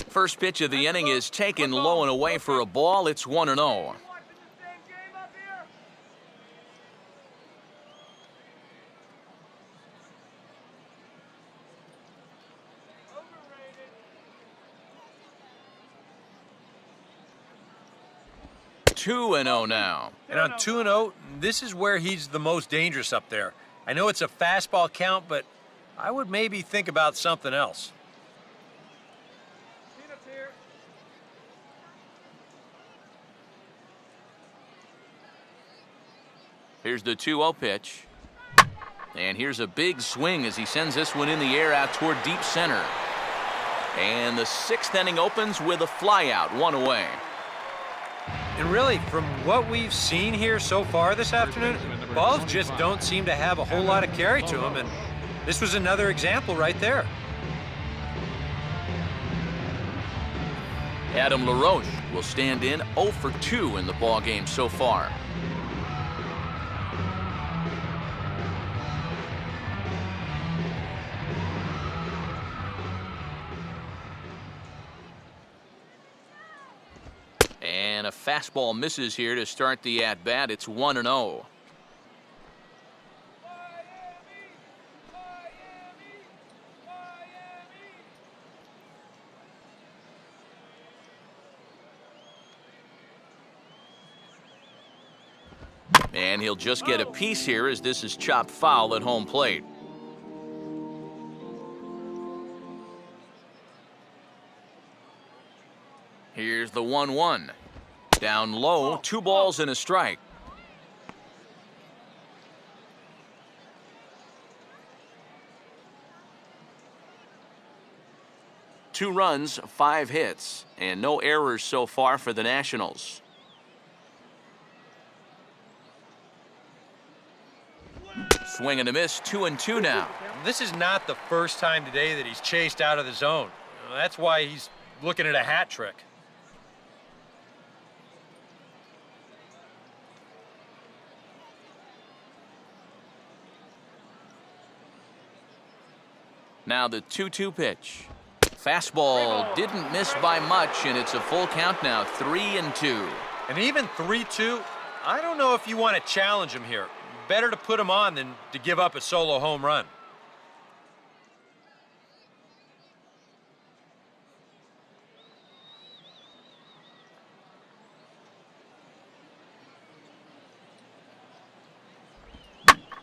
First pitch of the inning is taken low and away for a ball. It's 1-0. Two and 0 now. And on 2-0, this is where he's the most dangerous up there. I know it's a fastball count, but I would maybe think about something else. Here's the 2-0 pitch. And here's a big swing as he sends this one in the air out toward deep center. And the 6th inning opens with a flyout, 1 away. And really, from what we've seen here so far this afternoon, balls just don't seem to have a whole lot of carry to them, and this was another example right there. Adam LaRoche will stand in 0 for 2 in the ballgame so far. And a fastball misses here to start the at-bat. It's 1-0. And he'll just get a piece here as this is chopped foul at home plate. Here's the 1-1. Down low, 2 balls and a strike. Two runs, 5 hits, and no errors so far for the Nationals. Swing and a miss, 2-2 now. This is not the first time today that he's chased out of the zone. That's why he's looking at a hat trick. Now the 2-2 pitch. Fastball didn't miss by much, and it's a full count now, 3-2. And even 3-2, I don't know if you want to challenge him here. Better to put him on than to give up a solo home run.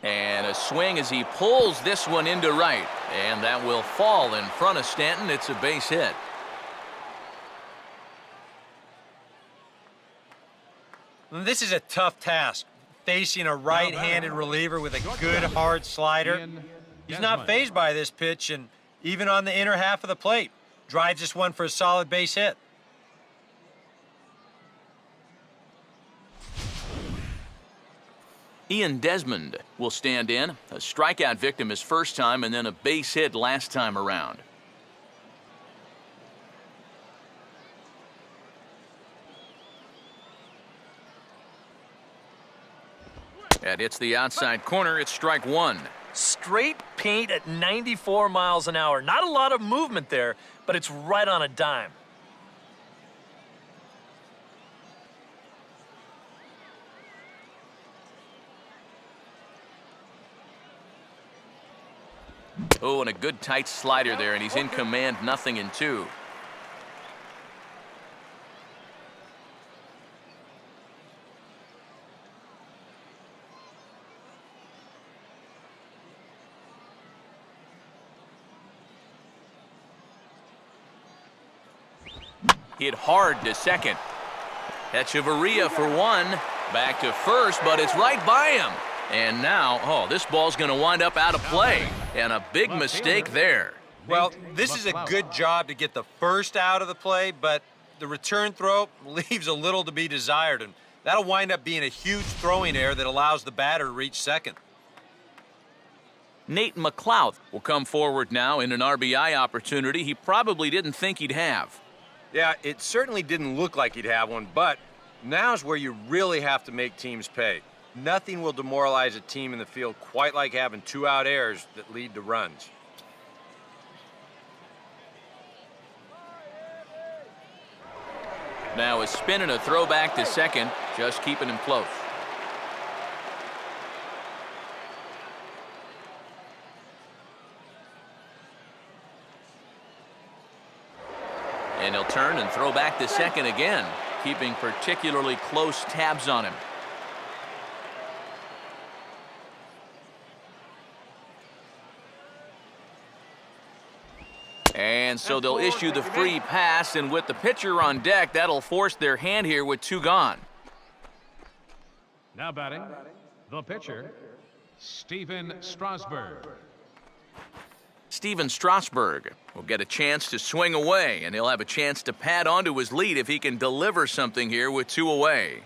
And a swing as he pulls this one into right. And that will fall in front of Stanton. It's a base hit. This is a tough task, facing a right-handed reliever with a good hard slider. He's not fazed by this pitch, and even on the inner half of the plate, drives this one for a solid base hit. Ian Desmond will stand in. A strikeout victim his first time, and then a base hit last time around. That hits the outside corner. It's strike 1. Straight paint at 94 miles an hour. Not a lot of movement there, but it's right on a dime. Oh, and a good tight slider there, and he's in command, 0-2. Hit hard to second. Echeverria for 1. Back to first, but it's right by him. And now, oh, this ball's going to wind up out of play. And a big mistake there. Well, this is a good job to get the first out of the play, but the return throw leaves a little to be desired. And That'll wind up being a huge throwing error that allows the batter to reach second. Nate McLeod will come forward now in an RBI opportunity he probably didn't think he'd have. Yeah, it certainly didn't look like he'd have one, but now's where you really have to make teams pay. Nothing will demoralize a team in the field quite like having 2-out errors that lead to runs. Now a spin and a throwback to second, just keeping him close. And he'll turn and throw back to second again, keeping particularly close tabs on him. And so they'll issue the free pass, and with the pitcher on deck, that'll force their hand here with 2 gone. Now batting, the pitcher, Steven Strasburg. Steven Strasburg will get a chance to swing away, and he'll have a chance to pad onto his lead if he can deliver something here with 2 away.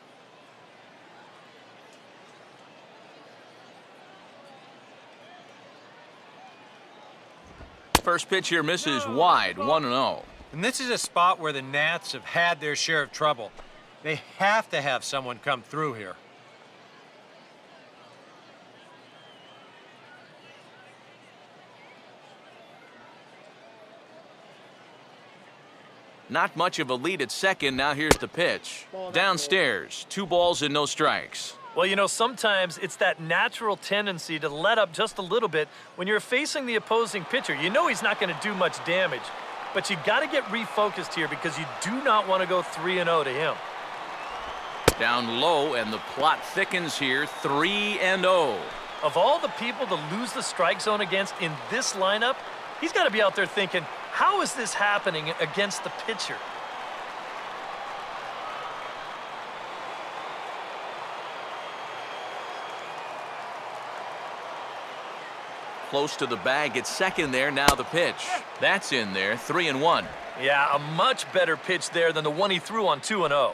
First pitch here misses wide, 1-0. And this is a spot where the Nats have had their share of trouble. They have to have someone come through here. Not much of a lead at second. Now here's the pitch. Downstairs, 2 balls and no strikes. Well, you know, sometimes it's that natural tendency to let up just a little bit when you're facing the opposing pitcher. You know he's not going to do much damage, but you got to get refocused here because you do not want to go 3-0 to him. Down low, and the plot thickens here, 3-0. Of all the people to lose the strike zone against in this lineup, he's got to be out there thinking, how is this happening against the pitcher? Close to the bag at second there. Now the pitch. That's in there, 3-1. Yeah, a much better pitch there than the one he threw on 2-0.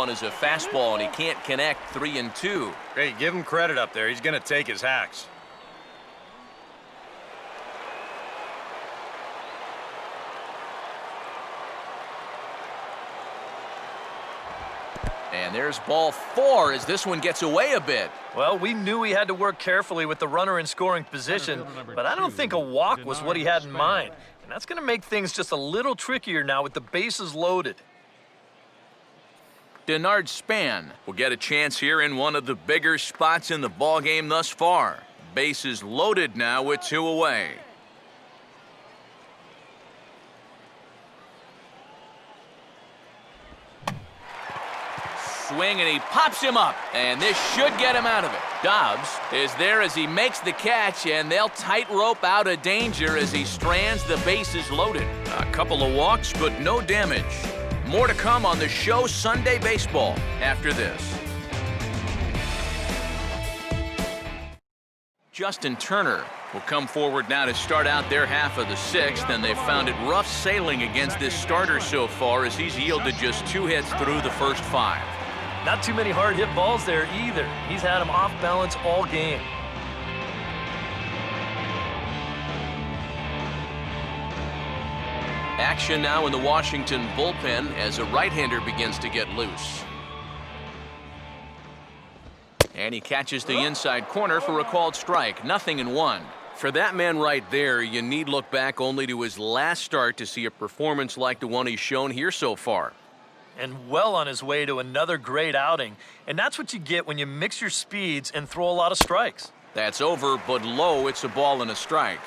Is a fastball, and he can't connect. 3-2. Hey, give him credit up there. He's going to take his hacks. And there's ball 4 as this one gets away a bit. Well, we knew he had to work carefully with the runner in scoring position, but I don't think a walk was what he had in mind. And that's going to make things just a little trickier now with the bases loaded. Denard Span will get a chance here in one of the bigger spots in the ballgame thus far. Bases loaded now with 2 away. Swing, and he pops him up, and this should get him out of it. Dobbs is there as he makes the catch, and they'll tightrope out of danger as he strands the bases loaded. A couple of walks, but no damage. More to come on the show Sunday Baseball after this. Justin Turner will come forward now to start out their half of the 6th, and they've found it rough sailing against this starter so far as he's yielded just 2 hits through the first 5. Not too many hard hit balls there either. He's had him off balance all game. Action now in the Washington bullpen as a right-hander begins to get loose. And he catches the inside corner for a called strike. 0-1. For that man right there, you need look back only to his last start to see a performance like the one he's shown here so far. And well on his way to another great outing. And that's what you get when you mix your speeds and throw a lot of strikes. That's over, but low, it's a ball and a strike.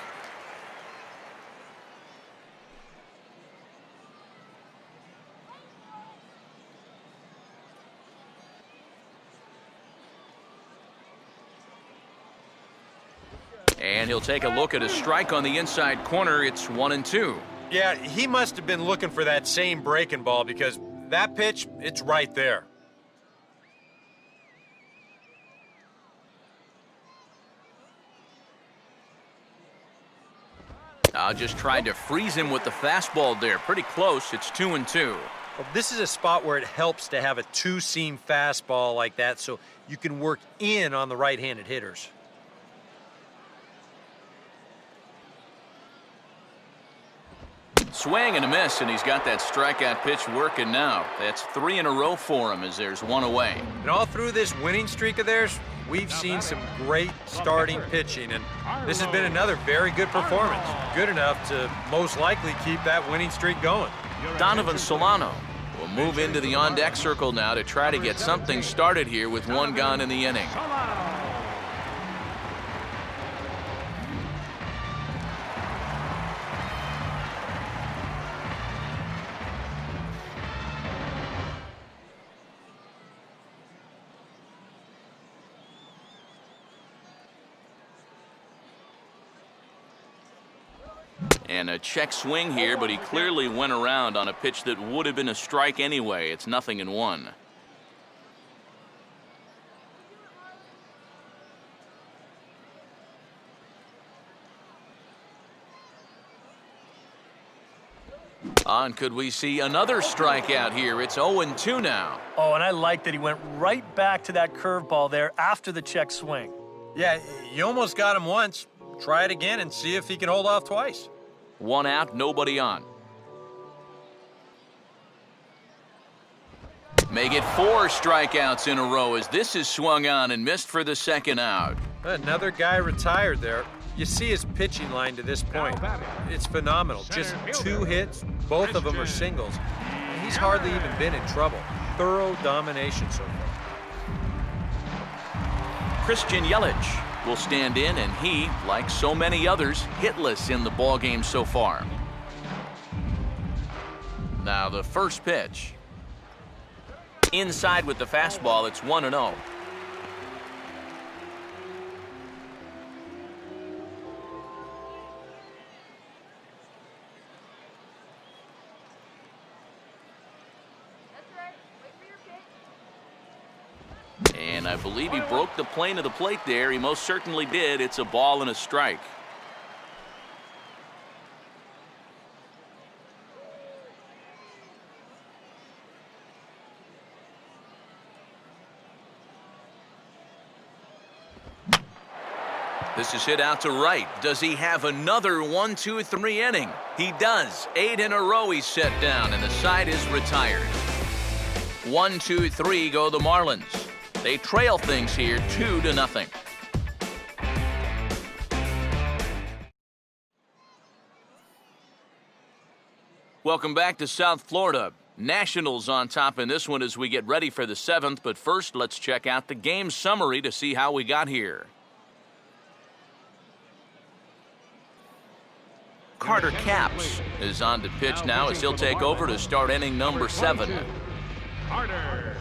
And he'll take a look at a strike on the inside corner. It's 1-2. Yeah, he must have been looking for that same breaking ball because that pitch, it's right there. Just tried to freeze him with the fastball there. Pretty close. It's 2-2. Well, this is a spot where it helps to have a two-seam fastball like that so you can work in on the right-handed hitters. Swing and a miss, and he's got that strikeout pitch working now. That's 3 in a row for him as there's one away. And all through this winning streak of theirs, we've seen some great starting pitching, and this has been another very good performance. Good enough to most likely keep that winning streak going. Donovan Solano will move into the on-deck circle now to try to get something started here with one gone in the inning. And a check swing here, but he clearly went around on a pitch that would have been a strike anyway. It's 0-1. And could we see another strikeout here? It's 0-2 now. Oh, and I like that he went right back to that curveball there after the check swing. Yeah, you almost got him once. Try it again and see if he can hold off twice. 1 out, nobody on. Make it 4 strikeouts in a row as this is swung on and missed for the second out. Another guy retired there. You see his pitching line to this point. It's phenomenal. Just 2 hits, both of them are singles. He's hardly even been in trouble. Thorough domination so far. Christian Yelich will stand in, and he, like so many others, hitless in the ballgame so far. Now the first pitch. Inside with the fastball, it's 1-0. And I believe he broke the plane of the plate there. He most certainly did. It's a ball and a strike. This is hit out to right. Does he have another 1-2-3 inning? He does. 8 in a row he's set down, and the side is retired. 1-2-3 go the Marlins. They trail things here 2-0. Welcome back to South Florida. Nationals on top in this one as we get ready for the 7th, but first let's check out the game summary to see how we got here. Carter Capps is on to pitch now as he'll take over to start inning number 7. Carter.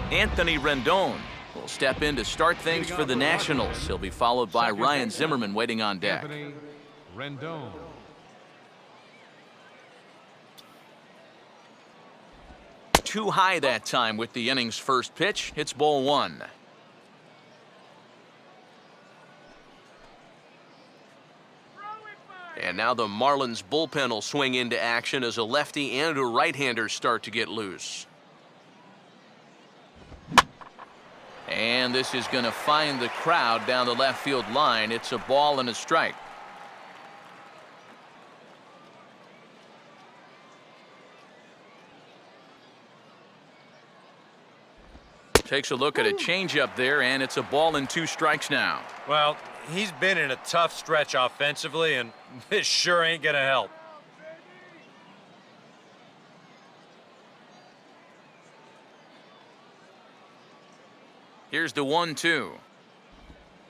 Anthony Rendon will step in to start things for the Nationals. He'll be followed by Ryan Zimmerman waiting on deck. Anthony Rendon. Too high that time with the inning's first pitch. It's ball 1. And now the Marlins bullpen will swing into action as a lefty and a right-hander start to get loose. And this is going to find the crowd down the left field line. It's a ball and a strike. Takes a look at a changeup there, and it's a ball and 2 strikes now. Well, he's been in a tough stretch offensively, and this sure ain't going to help. Here's the 1-2.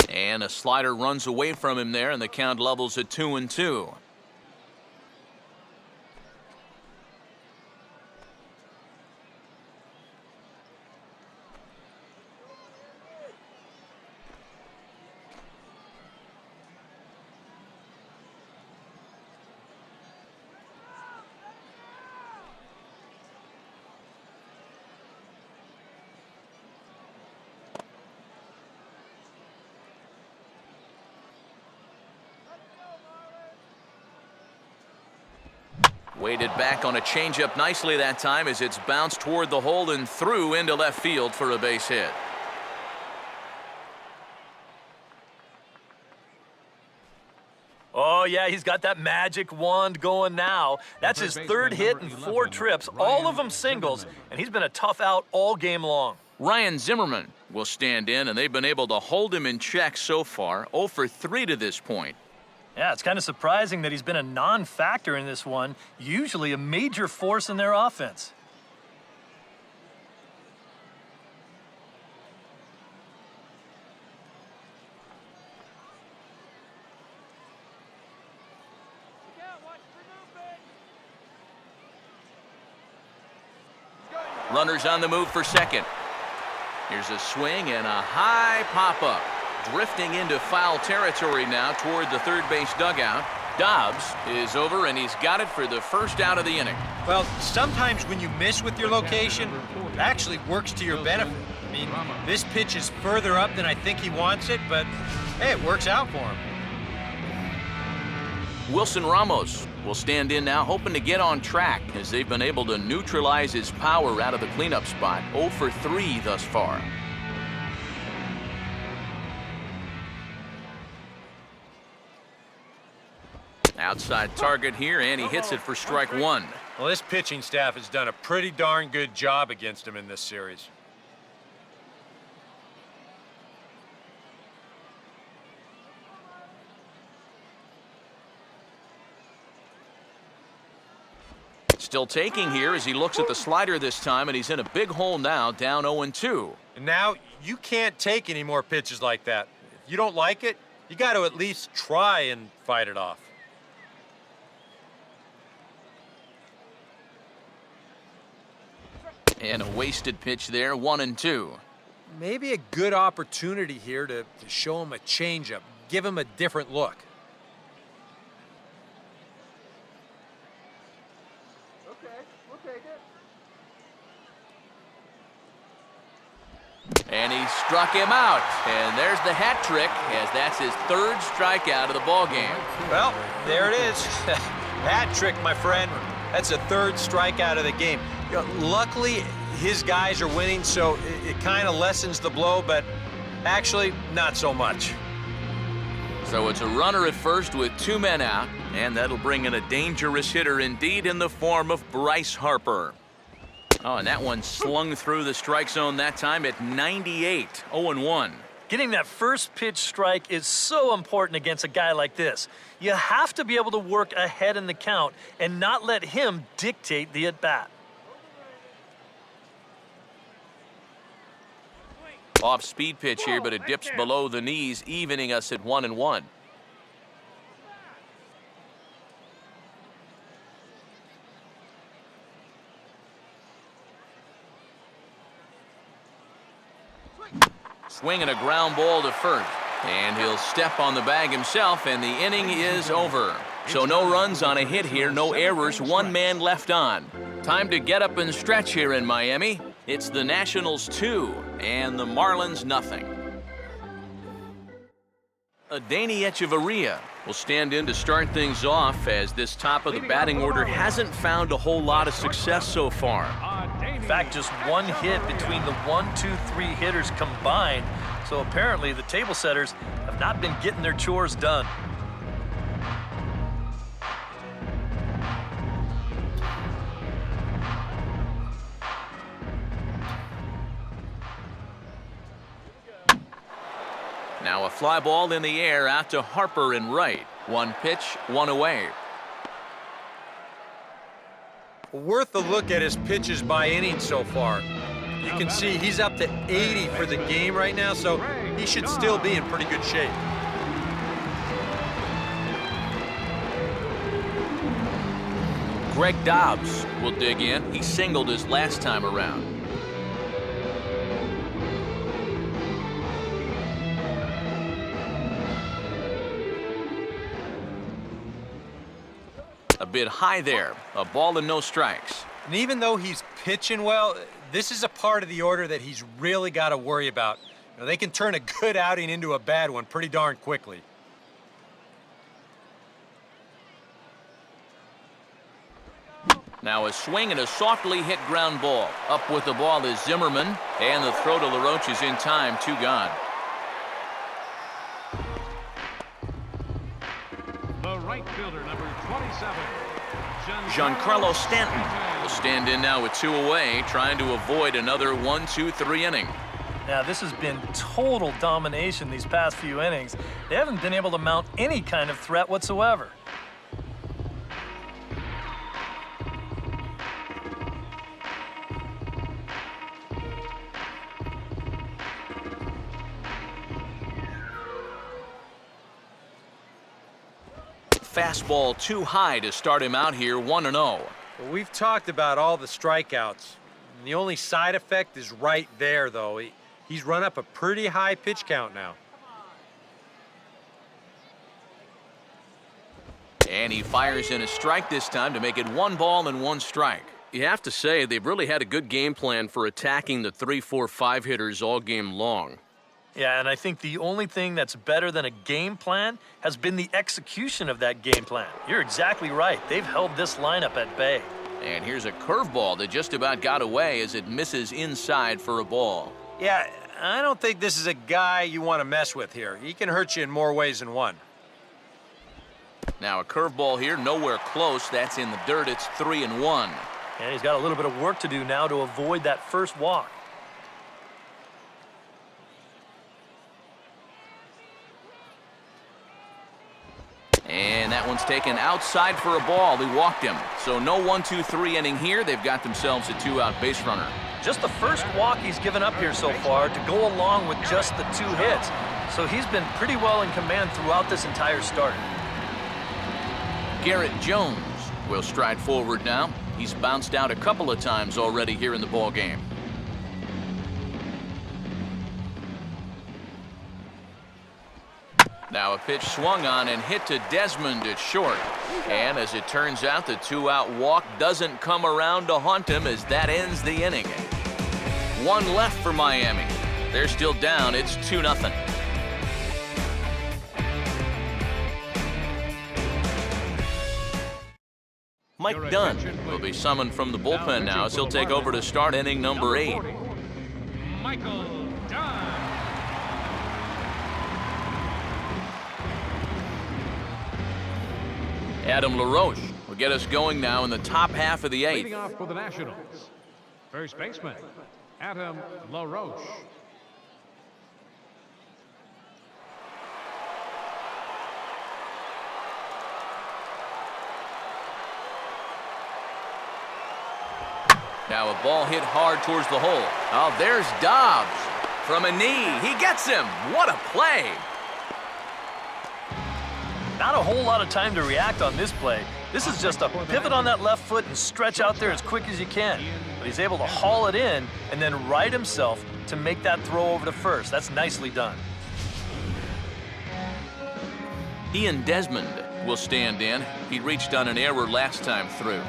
And a slider runs away from him there, and the count levels at 2-2. Weighted back on a changeup nicely that time as it's bounced toward the hole and through into left field for a base hit. Oh, yeah, he's got that magic wand going now. That's his third hit in 4 trips, all of them singles, and he's been a tough out all game long. Ryan Zimmerman will stand in, and they've been able to hold him in check so far, 0 for 3 to this point. Yeah, it's kind of surprising that he's been a non-factor in this one, usually a major force in their offense. Runners on the move for second. Here's a swing and a high pop-up. Drifting into foul territory now toward the third base dugout. Dobbs is over, and he's got it for the first out of the inning. Well, sometimes when you miss with your location, it actually works to your benefit. I mean, this pitch is further up than I think he wants it, but hey, it works out for him. Wilson Ramos will stand in now, hoping to get on track as they've been able to neutralize his power out of the cleanup spot. 0 for 3 thus far. Outside target here, and he hits it for strike 1. Well, this pitching staff has done a pretty darn good job against him in this series. Still taking here as he looks at the slider this time, and he's in a big hole now, down 0-2. And now you can't take any more pitches like that. If you don't like it, you got to at least try and fight it off. And a wasted pitch there, 1-2. Maybe a good opportunity here to show him a changeup, give him a different look. And he struck him out. And there's the hat trick, as that's his 3rd strikeout of the ballgame. Well, there it is. Hat trick, my friend. That's a 3rd strikeout of the game. You know, luckily, his guys are winning, so it kind of lessens the blow, but actually, not so much. So it's a runner at first with 2 men out, and that'll bring in a dangerous hitter indeed in the form of Bryce Harper. Oh, and that one slung through the strike zone that time at 98, 0-1. Getting that first pitch strike is so important against a guy like this. You have to be able to work ahead in the count and not let him dictate the at-bat. Off-speed pitch here, but it dips below the knees, evening us at 1-1. Swinging a ground ball to first. And he'll step on the bag himself, and the inning is over. So no runs on a hit here, no errors, 1 man left on. Time to get up and stretch here in Miami. It's the Nationals 2 and the Marlins nothing. Adeiny Echeverria will stand in to start things off, as this top of the batting order hasn't found a whole lot of success so far. In fact, just 1 hit between the 1, 2, 3 hitters combined. So apparently the table setters have not been getting their chores done. Now a fly ball in the air out to Harper in right. 1 pitch, 1 away. Worth a look at his pitches by inning so far. You can see he's up to 80 for the game right now, so he should still be in pretty good shape. Greg Dobbs will dig in. He singled his last time around. A bit high there. A ball and no strikes. And even though he's pitching well, this is a part of the order that he's really got to worry about. You know, they can turn a good outing into a bad one pretty darn quickly. Now a swing and a softly hit ground ball. Up with the ball is Zimmerman, and the throw to LaRoche is in time, 2 gone. The right fielder, number 27. Giancarlo Stanton will stand in now with 2 away, trying to avoid another 1-2-3 inning. Now, this has been total domination these past few innings. They haven't been able to mount any kind of threat whatsoever. Fastball too high to start him out here, 1-0. Well, we've talked about all the strikeouts. The only side effect is right there, though. He's run up a pretty high pitch count now. And he fires in a strike this time to make it 1 ball and 1 strike. You have to say they've really had a good game plan for attacking the 3, 4, 5 hitters all game long. Yeah, and I think the only thing that's better than a game plan has been the execution of that game plan. You're exactly right. They've held this lineup at bay. And here's a curveball that just about got away as it misses inside for a ball. Yeah, I don't think this is a guy you want to mess with here. He can hurt you in more ways than one. Now a curveball here, nowhere close. That's in the dirt. It's 3-1. And he's got a little bit of work to do now to avoid that first walk. And that one's taken outside for a ball. He walked him. So no 1-2-3 inning here. They've got themselves a 2-out base runner. Just the first walk he's given up here so far to go along with just the 2 hits. So he's been pretty well in command throughout this entire start. Garrett Jones will stride forward now. He's bounced out a couple of times already here in the ball game. Now a pitch swung on and hit to Desmond at short. And as it turns out, the 2-out walk doesn't come around to haunt him as that ends the inning. 1 left for Miami. They're still down. It's 2-0. Mike Dunn will be summoned from the bullpen now as he'll take over to start inning number 8. Michael Dunn. Adam LaRoche will get us going now in the top half of the 8th. Leading off for the Nationals, first baseman, Adam LaRoche. Now a ball hit hard towards the hole. Oh, there's Dobbs from a knee. He gets him. What a play. Not a whole lot of time to react on this play. This is just a pivot on that left foot and stretch out there as quick as you can. But he's able to haul it in and then right himself to make that throw over to first. That's nicely done. Ian Desmond will stand in. He reached on an error last time through.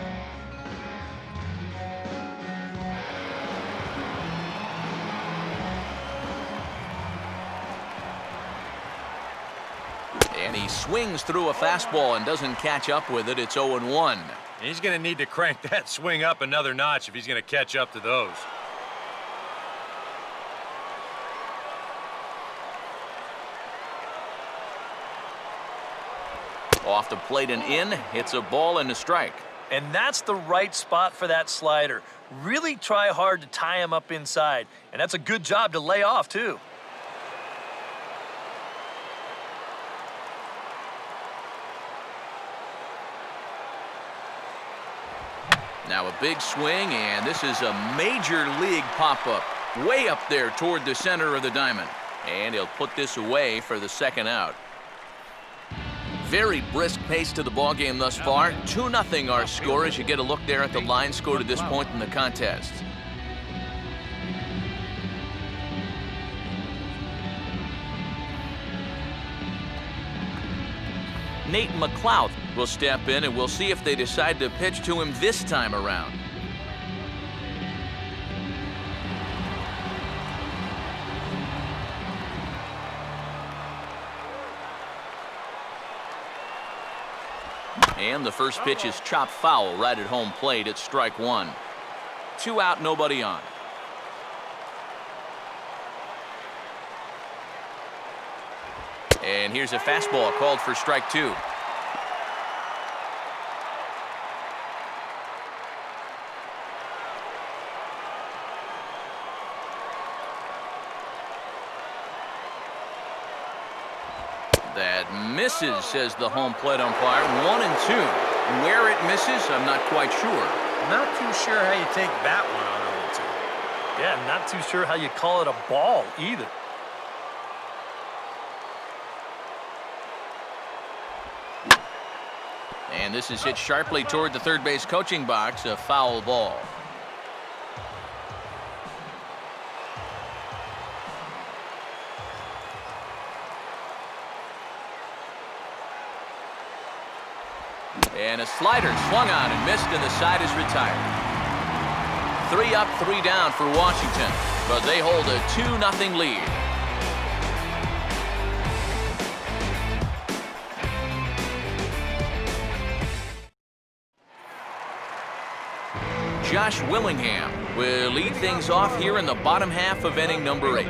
And he swings through a fastball and doesn't catch up with it. It's 0-1. He's going to need to crank that swing up another notch if he's going to catch up to those. Off the plate and in. It's a ball and a strike. And that's the right spot for that slider. Really try hard to tie him up inside. And that's a good job to lay off, too. Now a big swing, and this is a major league pop-up. Way up there toward the center of the diamond. And he'll put this away for the 2nd out. Very brisk pace to the ball game thus far. 2-0 our score as you get a look there at the line score to this point in the contest. Nate McLeod will step in, and we'll see if they decide to pitch to him this time around. And the first pitch is chopped foul right at home plate. It's strike one. 2 out, nobody on. And here's a fastball called for strike 2. That misses, says the home plate umpire. 1-2. Where it misses, I'm not quite sure. Not too sure how you take that one on 0-2. Yeah, I'm not too sure how you call it a ball either. And this is hit sharply toward the third base coaching box, a foul ball. And a slider swung on and missed, and the side is retired. 3 up, 3 down for Washington, but they hold a 2-0 lead. Josh Willingham will lead things off here in the bottom half of inning number 8.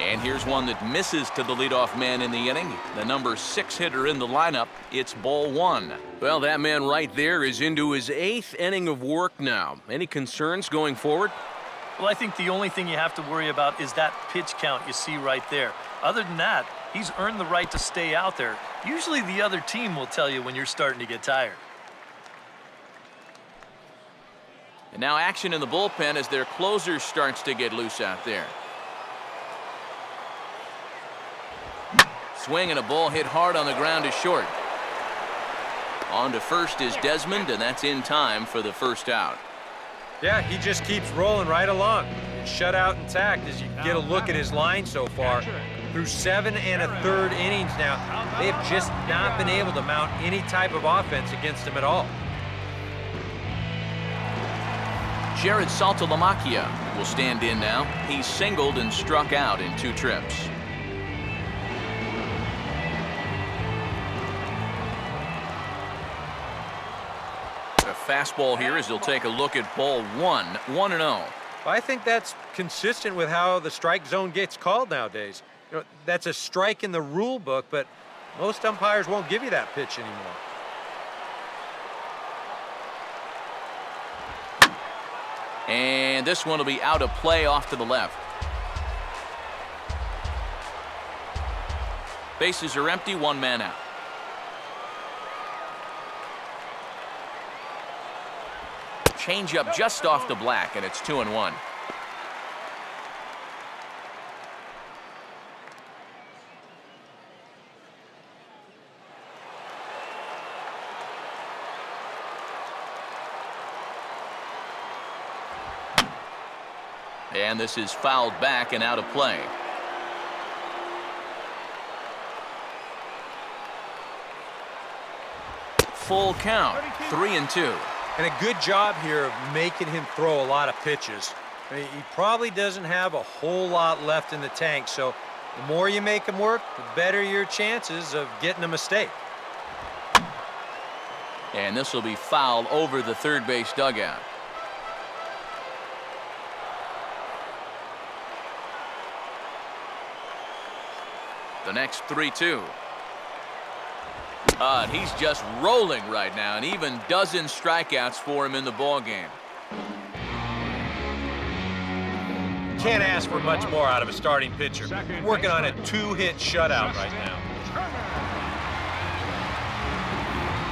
And here's one that misses to the leadoff man in the inning. The number 6 hitter in the lineup. It's ball 1. Well, that man right there is into his 8th inning of work now. Any concerns going forward? Well, I think the only thing you have to worry about is that pitch count you see right there. Other than that, he's earned the right to stay out there. Usually the other team will tell you when you're starting to get tired. And now action in the bullpen as their closer starts to get loose out there. Swing and a ball hit hard on the ground is short. On to first is Desmond, and that's in time for the first out. Yeah, he just keeps rolling right along. Shut out intact as you get a look at his line so far. Through 7 1/3 innings now, they have just not been able to mount any type of offense against him at all. Jared Saltalamacchia will stand in now. He's singled and struck out in 2 trips. A fastball here as he'll take a look at ball 1, 1-0. I think that's consistent with how the strike zone gets called nowadays. You know, that's a strike in the rule book, but most umpires won't give you that pitch anymore. And this one will be out of play off to the left. Bases are empty, 1 man out. Change up just off the black, and it's 2-1. And this is fouled back and out of play. Full count, 3-2. And a good job here of making him throw a lot of pitches. I mean, he probably doesn't have a whole lot left in the tank, so the more you make him work, the better your chances of getting a mistake. And this will be fouled over the third base dugout. The next 3-2. And he's just rolling right now, and even dozen strikeouts for him in the ball game. Can't ask for much more out of a starting pitcher. Working on a 2-hit shutout right now.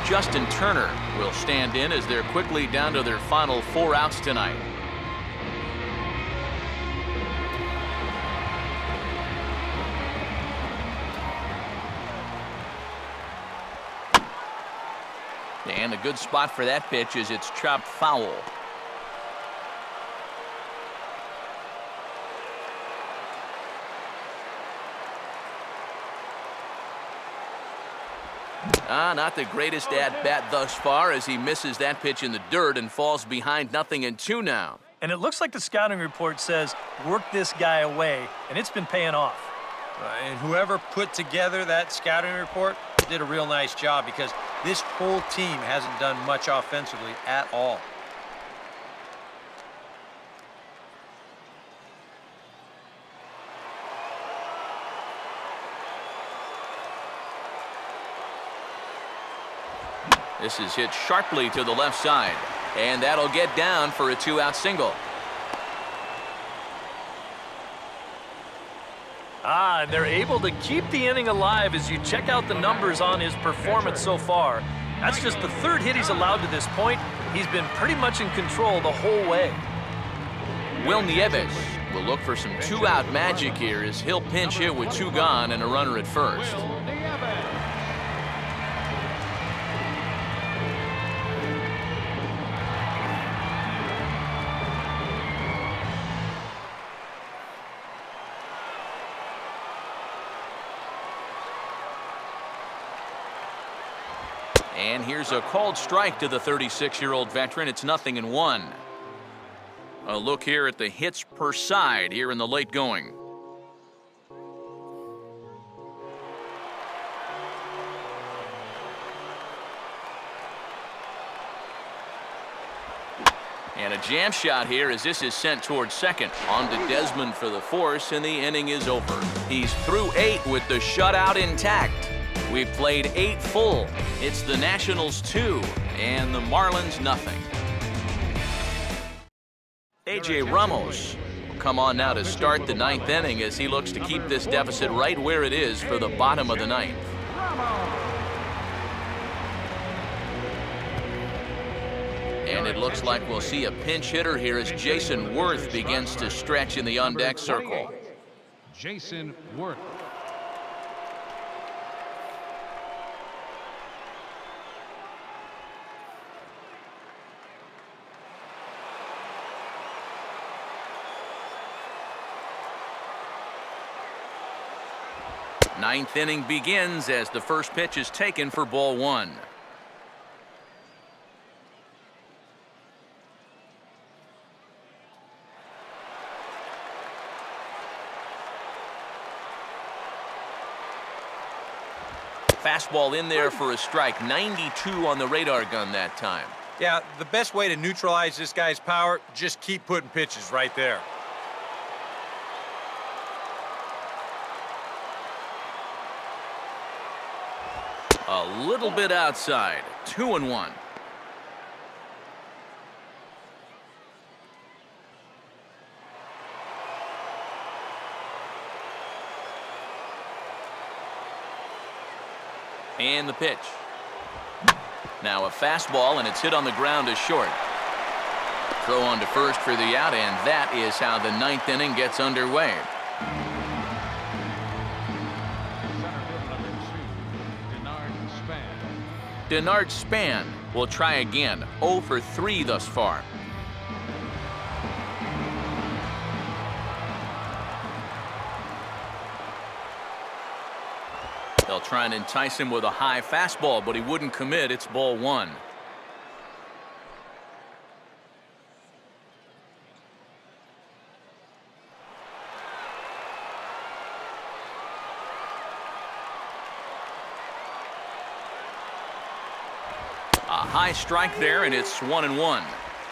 Justin Turner will stand in as they're quickly down to their final 4 outs tonight. And a good spot for that pitch is it's chopped foul. Not the greatest at-bat thus far as he misses that pitch in the dirt and falls behind 0-2 now. And it looks like the scouting report says, work this guy away, and it's been paying off. And whoever put together that scouting report did a real nice job because this whole team hasn't done much offensively at all. This is hit sharply to the left side, and that'll get down for a 2-out single. And they're able to keep the inning alive as you check out the numbers on his performance so far. That's just the third hit he's allowed to this point. He's been pretty much in control the whole way. Will Nieves will look for some 2-out magic here as he'll pinch hit with 2 gone and a runner at first. And here's a called strike to the 36-year-old veteran. It's 0-1. A look here at the hits per side here in the late going. And a jam shot here as this is sent towards second. On to Desmond for the force, and the inning is over. He's through 8 with the shutout intact. We've played 8 full. It's the Nationals 2 and the Marlins nothing. A.J. Ramos will come on now to start the 9th inning as he looks to keep this deficit right where it is for the bottom of the 9th. And it looks like we'll see a pinch hitter here as Jason Worth begins to stretch in the on-deck circle. Jason Worth. Ninth inning begins as the first pitch is taken for ball 1. Fastball in there for a strike. 92 on the radar gun that time. Yeah, the best way to neutralize this guy's power, just keep putting pitches right there. A little bit outside. 2-1. And the pitch. Now a fastball, and it's hit on the ground to short. Throw on to first for the out, and that is how the 9th inning gets underway. Denard Span will try again. 0 for 3 thus far. They'll try and entice him with a high fastball, but he wouldn't commit. It's ball 1. A high strike there, and it's 1-1.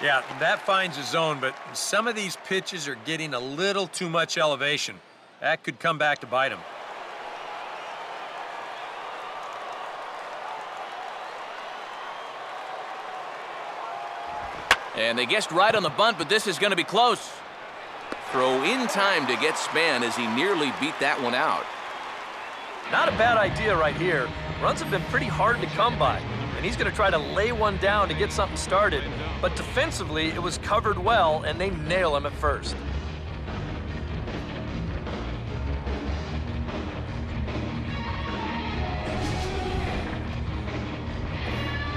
Yeah, that finds a zone, but some of these pitches are getting a little too much elevation. That could come back to bite him. And they guessed right on the bunt, but this is going to be close. Throw in time to get Span as he nearly beat that one out. Not a bad idea right here. Runs have been pretty hard to come by, and he's going to try to lay one down to get something started. But defensively, it was covered well, and they nail him at first.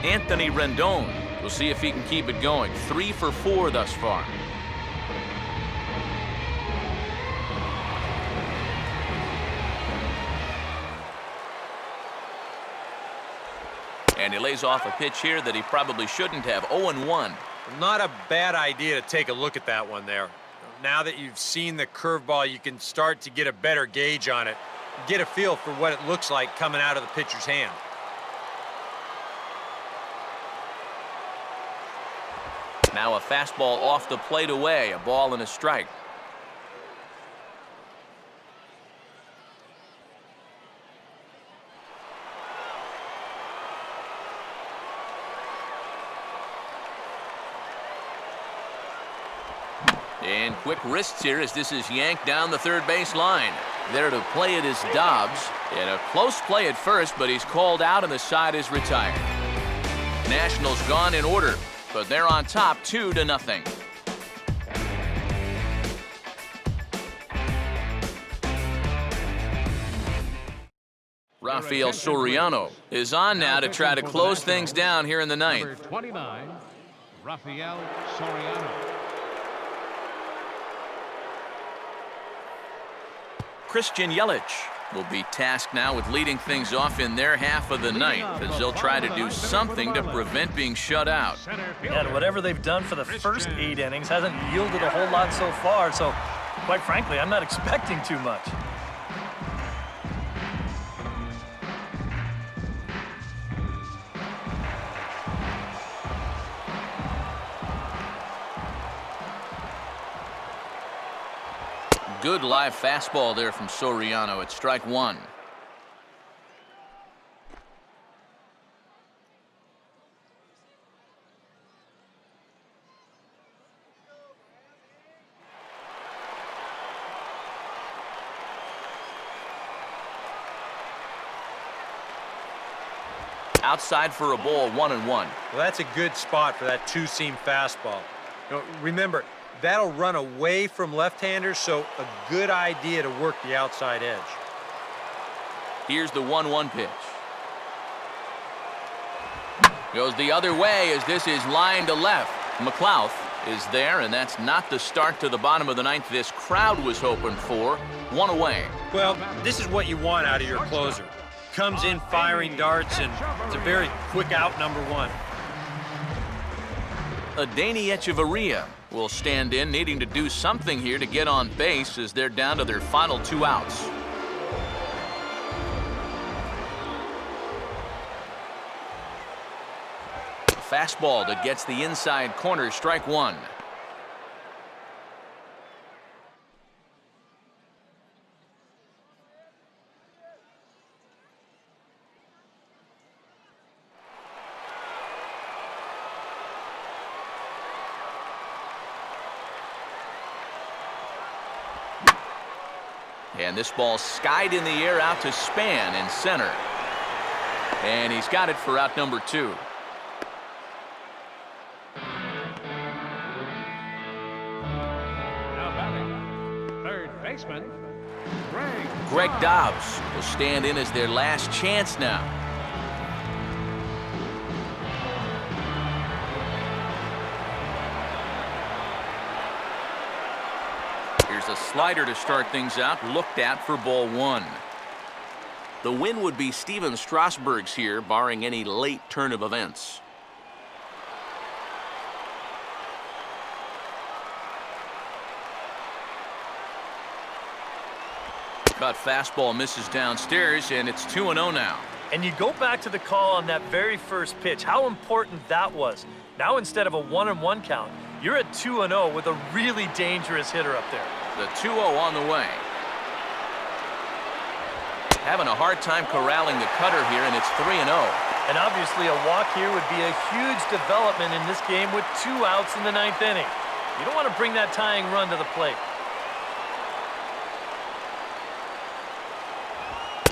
Anthony Rendon. We'll see if he can keep it going. 3 for 4 thus far. And he lays off a pitch here that he probably shouldn't have. 0-1. Not a bad idea to take a look at that one there. Now that you've seen the curveball, you can start to get a better gauge on it. Get a feel for what it looks like coming out of the pitcher's hand. Now a fastball off the plate away. A ball and a strike. And quick wrists here as this is yanked down the third base line. There to play it is Dobbs. And a close play at first, but he's called out and the side is retired. Nationals gone in order, but they're on top 2-0. Rafael Soriano is on now to try to close things down here in the ninth. Number 29, Rafael Soriano. Christian Yelich will be tasked now with leading things off in their half of the ninth as they'll try to do something to prevent being shut out. And whatever they've done for the first 8 innings hasn't yielded a whole lot so far, so quite frankly, I'm not expecting too much. Good live fastball there from Soriano at strike 1. Outside for a ball, 1-1. Well, that's a good spot for that two-seam fastball. Remember, that'll run away from left-handers, so a good idea to work the outside edge. Here's the 1-1 pitch. Goes the other way as this is lined to left. McLouth is there, and that's not the start to the bottom of the ninth this crowd was hoping for. 1 away. Well, this is what you want out of your closer. Comes in firing darts, and it's a very quick out, number 1. Adeiny Echeverria will stand in, needing to do something here to get on base as they're down to their final 2 outs. Fastball that gets the inside corner, strike 1. And this ball skied in the air out to Span in center. And he's got it for out number 2. Now batting, third baseman, Greg Dobbs will stand in as their last chance now. Here's a slider to start things out, looked at for ball 1. The win would be Steven Strasburg's here, barring any late turn of events. Cut fastball misses downstairs, and it's 2-0 now. And you go back to the call on that very first pitch, how important that was. Now instead of a 1-1 count, you're at 2-0 with a really dangerous hitter up there. The 2-0 on the way. Having a hard time corralling the cutter here, and it's 3-0. And obviously a walk here would be a huge development in this game with 2 outs in the 9th inning. You don't want to bring that tying run to the plate.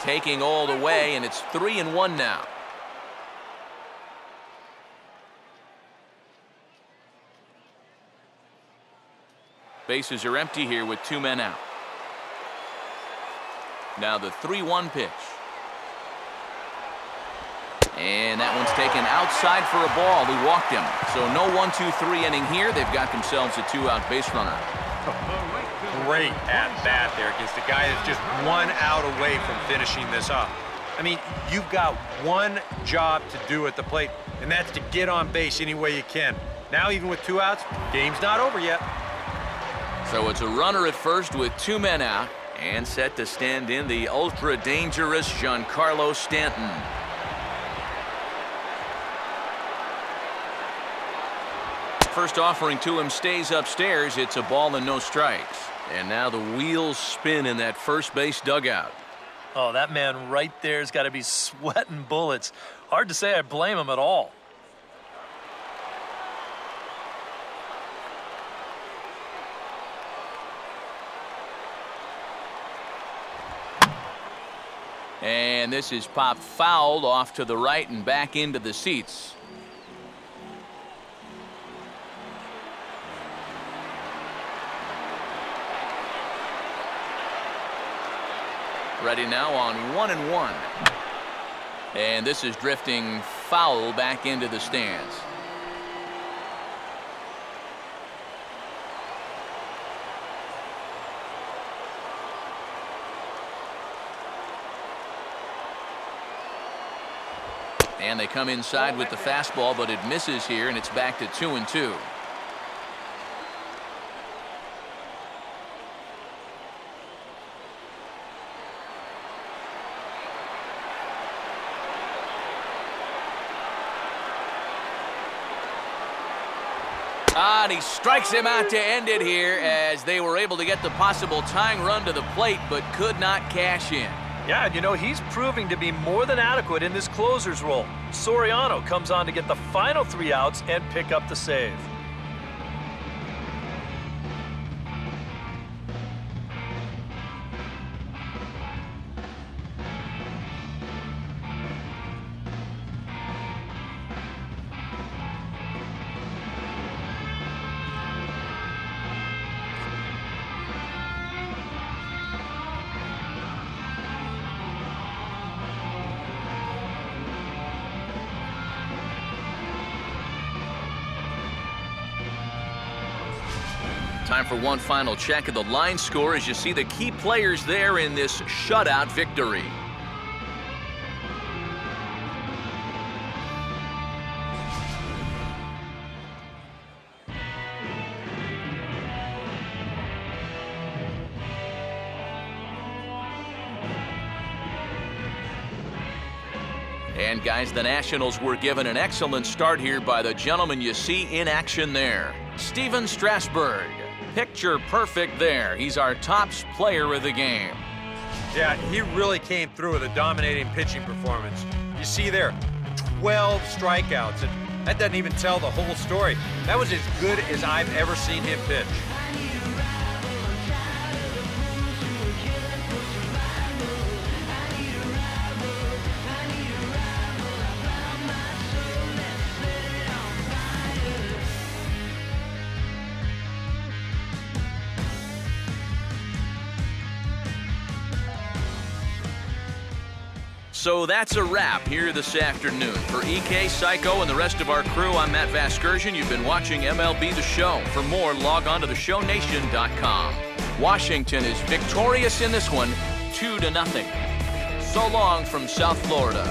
Taking all the way, and it's 3-1 now. Bases are empty here with 2 men out. Now the 3-1 pitch. And that one's taken outside for a ball. He walked him. So no 1-2-3 inning here. They've got themselves a 2-out base runner. Great at bat there against a guy that's just 1 out away from finishing this up. I mean, you've got one job to do at the plate, and that's to get on base any way you can. Now, even with 2 outs, game's not over yet. So it's a runner at first with 2 men out, and set to stand in the ultra-dangerous Giancarlo Stanton. First offering to him stays upstairs. It's a ball and no strikes. And now the wheels spin in that first base dugout. Oh, that man right there's got to be sweating bullets. Hard to say I blame him at all. And this is popped foul off to the right and back into the seats. Ready now on 1-1. And this is drifting foul back into the stands. And they come inside with the fastball, but it misses here, and it's back to 2-2. And he strikes him out to end it here as they were able to get the possible tying run to the plate, but could not cash in. Yeah, and you know, he's proving to be more than adequate in this closer's role. Soriano comes on to get the final 3 outs and pick up the save. Time for one final check of the line score as you see the key players there in this shutout victory. And guys, the Nationals were given an excellent start here by the gentleman you see in action there, Steven Strasburg. Picture perfect there. He's our top player of the game. Yeah, he really came through with a dominating pitching performance. You see there, 12 strikeouts, and that doesn't even tell the whole story. That was as good as I've ever seen him pitch. So that's a wrap here this afternoon. For EK, Psycho, and the rest of our crew, I'm Matt Vasgersian. You've been watching MLB The Show. For more, log on to theshownation.com. Washington is victorious in this one, 2-0. So long from South Florida.